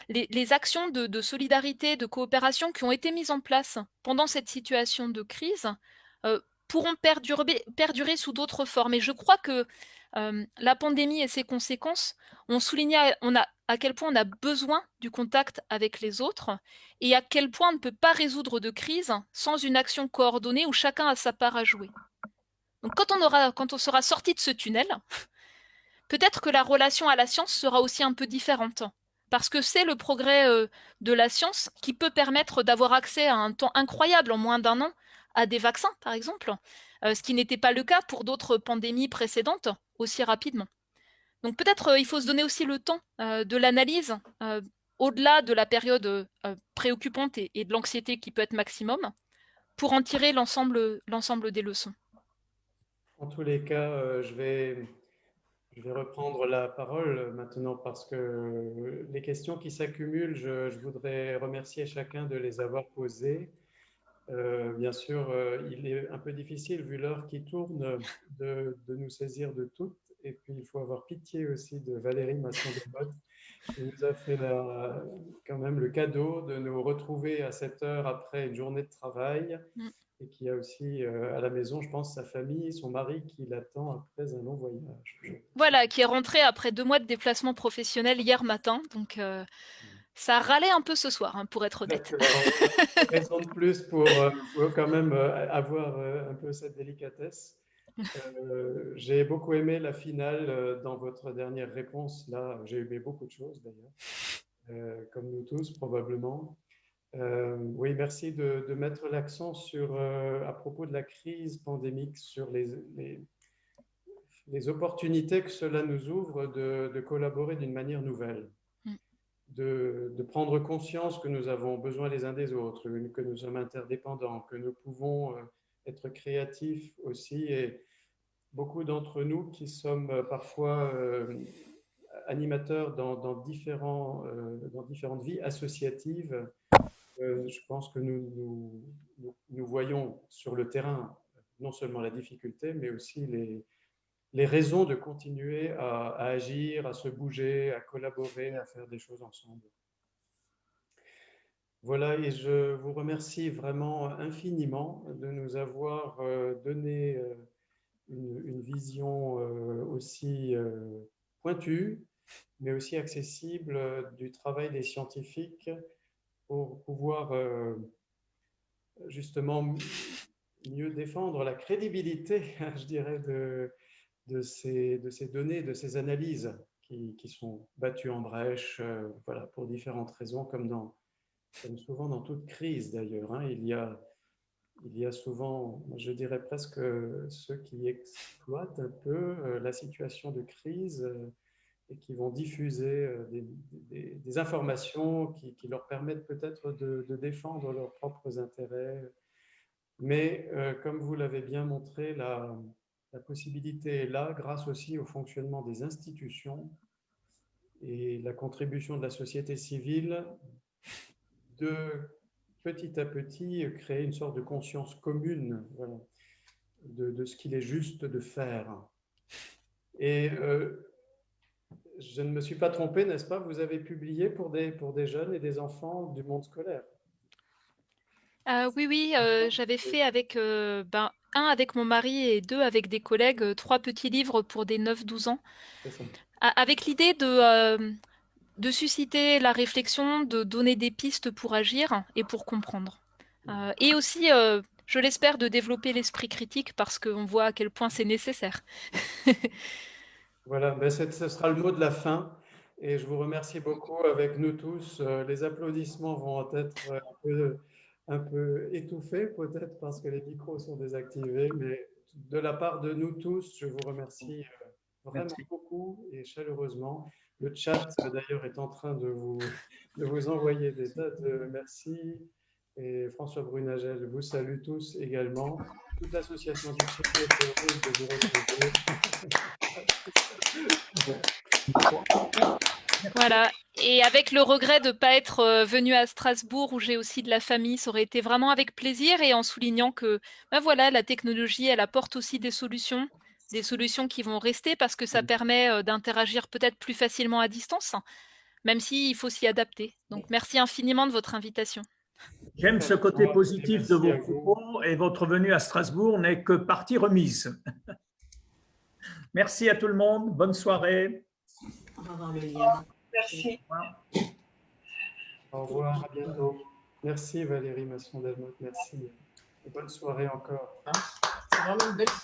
les actions de solidarité, de coopération qui ont été mises en place pendant cette situation de crise pourront perdurer sous d'autres formes. Et je crois que la pandémie et ses conséquences ont souligné à quel point on a besoin du contact avec les autres et à quel point on ne peut pas résoudre de crise sans une action coordonnée où chacun a sa part à jouer. Donc quand on sera sorti de ce tunnel, peut-être que la relation à la science sera aussi un peu différente. Parce que c'est le progrès de la science qui peut permettre d'avoir accès à un temps incroyable, en moins d'un an, à des vaccins, par exemple, ce qui n'était pas le cas pour d'autres pandémies précédentes aussi rapidement. Donc peut-être il faut se donner aussi le temps de l'analyse, au-delà de la période préoccupante et de l'anxiété qui peut être maximum, pour en tirer l'ensemble des leçons. En tous les cas, je vais reprendre la parole maintenant parce que les questions qui s'accumulent, je voudrais remercier chacun de les avoir posées. Bien sûr, il est un peu difficile, vu l'heure qui tourne, de nous saisir de toutes. Et puis, il faut avoir pitié aussi de Valérie Masson-Demotte, qui nous a fait quand même le cadeau de nous retrouver à cette heure après une journée de travail. et qui a aussi à la maison, je pense, sa famille, son mari qui l'attend après un long voyage. Voilà, qui est rentré après 2 mois de déplacement professionnel hier matin, donc ça râlait un peu ce soir, hein, pour être honnête. Raison de plus pour quand même avoir un peu cette délicatesse. J'ai beaucoup aimé la finale dans votre dernière réponse. Là, j'ai aimé beaucoup de choses d'ailleurs, comme nous tous probablement. Oui, merci de mettre l'accent sur, à propos de la crise pandémique, sur les opportunités que cela nous ouvre de collaborer d'une manière nouvelle, de prendre conscience que nous avons besoin les uns des autres, que nous sommes interdépendants, que nous pouvons être créatifs aussi, et beaucoup d'entre nous qui sommes parfois animateurs dans différentes vies associatives, je pense que nous voyons sur le terrain non seulement la difficulté, mais aussi les raisons de continuer à agir, à se bouger, à collaborer, à faire des choses ensemble. Voilà, et je vous remercie vraiment infiniment de nous avoir donné une vision aussi pointue, mais aussi accessible du travail des scientifiques pour pouvoir justement mieux défendre la crédibilité, je dirais, de ces données, de ces analyses qui sont battues en brèche, voilà, pour différentes raisons, comme souvent dans toute crise d'ailleurs. Hein, il y a souvent, je dirais presque, ceux qui exploitent un peu la situation de crise et qui vont diffuser des informations qui leur permettent peut-être de défendre leurs propres intérêts. Mais comme vous l'avez bien montré, la possibilité est là grâce aussi au fonctionnement des institutions et la contribution de la société civile de petit à petit créer une sorte de conscience commune, voilà, de ce qu'il est juste de faire. Et je ne me suis pas trompé, n'est-ce pas? Vous avez publié pour des jeunes et des enfants du monde scolaire. Oui, j'avais fait avec, un avec mon mari et 2 avec des collègues, 3 petits livres pour des 9-12 ans. C'est ça. Avec l'idée de susciter la réflexion, de donner des pistes pour agir et pour comprendre. Et aussi, je l'espère, de développer l'esprit critique parce qu'on voit à quel point c'est nécessaire. Voilà, ben ce sera le mot de la fin. Et je vous remercie beaucoup avec nous tous. Les applaudissements vont être un peu étouffés, peut-être parce que les micros sont désactivés, mais de la part de nous tous, je vous remercie vraiment beaucoup et chaleureusement. Le chat, d'ailleurs, est en train de vous envoyer des tas de merci. Et François Brunagel vous salue tous également. Toute l'association du CIE est heureuse de vous retrouver. Voilà. Et avec le regret de ne pas être venue à Strasbourg, où j'ai aussi de la famille, ça aurait été vraiment avec plaisir, et en soulignant que voilà, la technologie, elle apporte aussi des solutions qui vont rester parce que ça permet d'interagir peut-être plus facilement à distance, même s'il faut s'y adapter. Donc, merci infiniment de votre invitation. J'aime ce côté positif de vos propos, et votre venue à Strasbourg n'est que partie remise. Merci à tout le monde. Bonne soirée. On va voir le lien. Merci. Au revoir, à bientôt. Merci Valérie Masson-Delmotte, merci. Et bonne soirée encore. C'est vraiment une belle fin.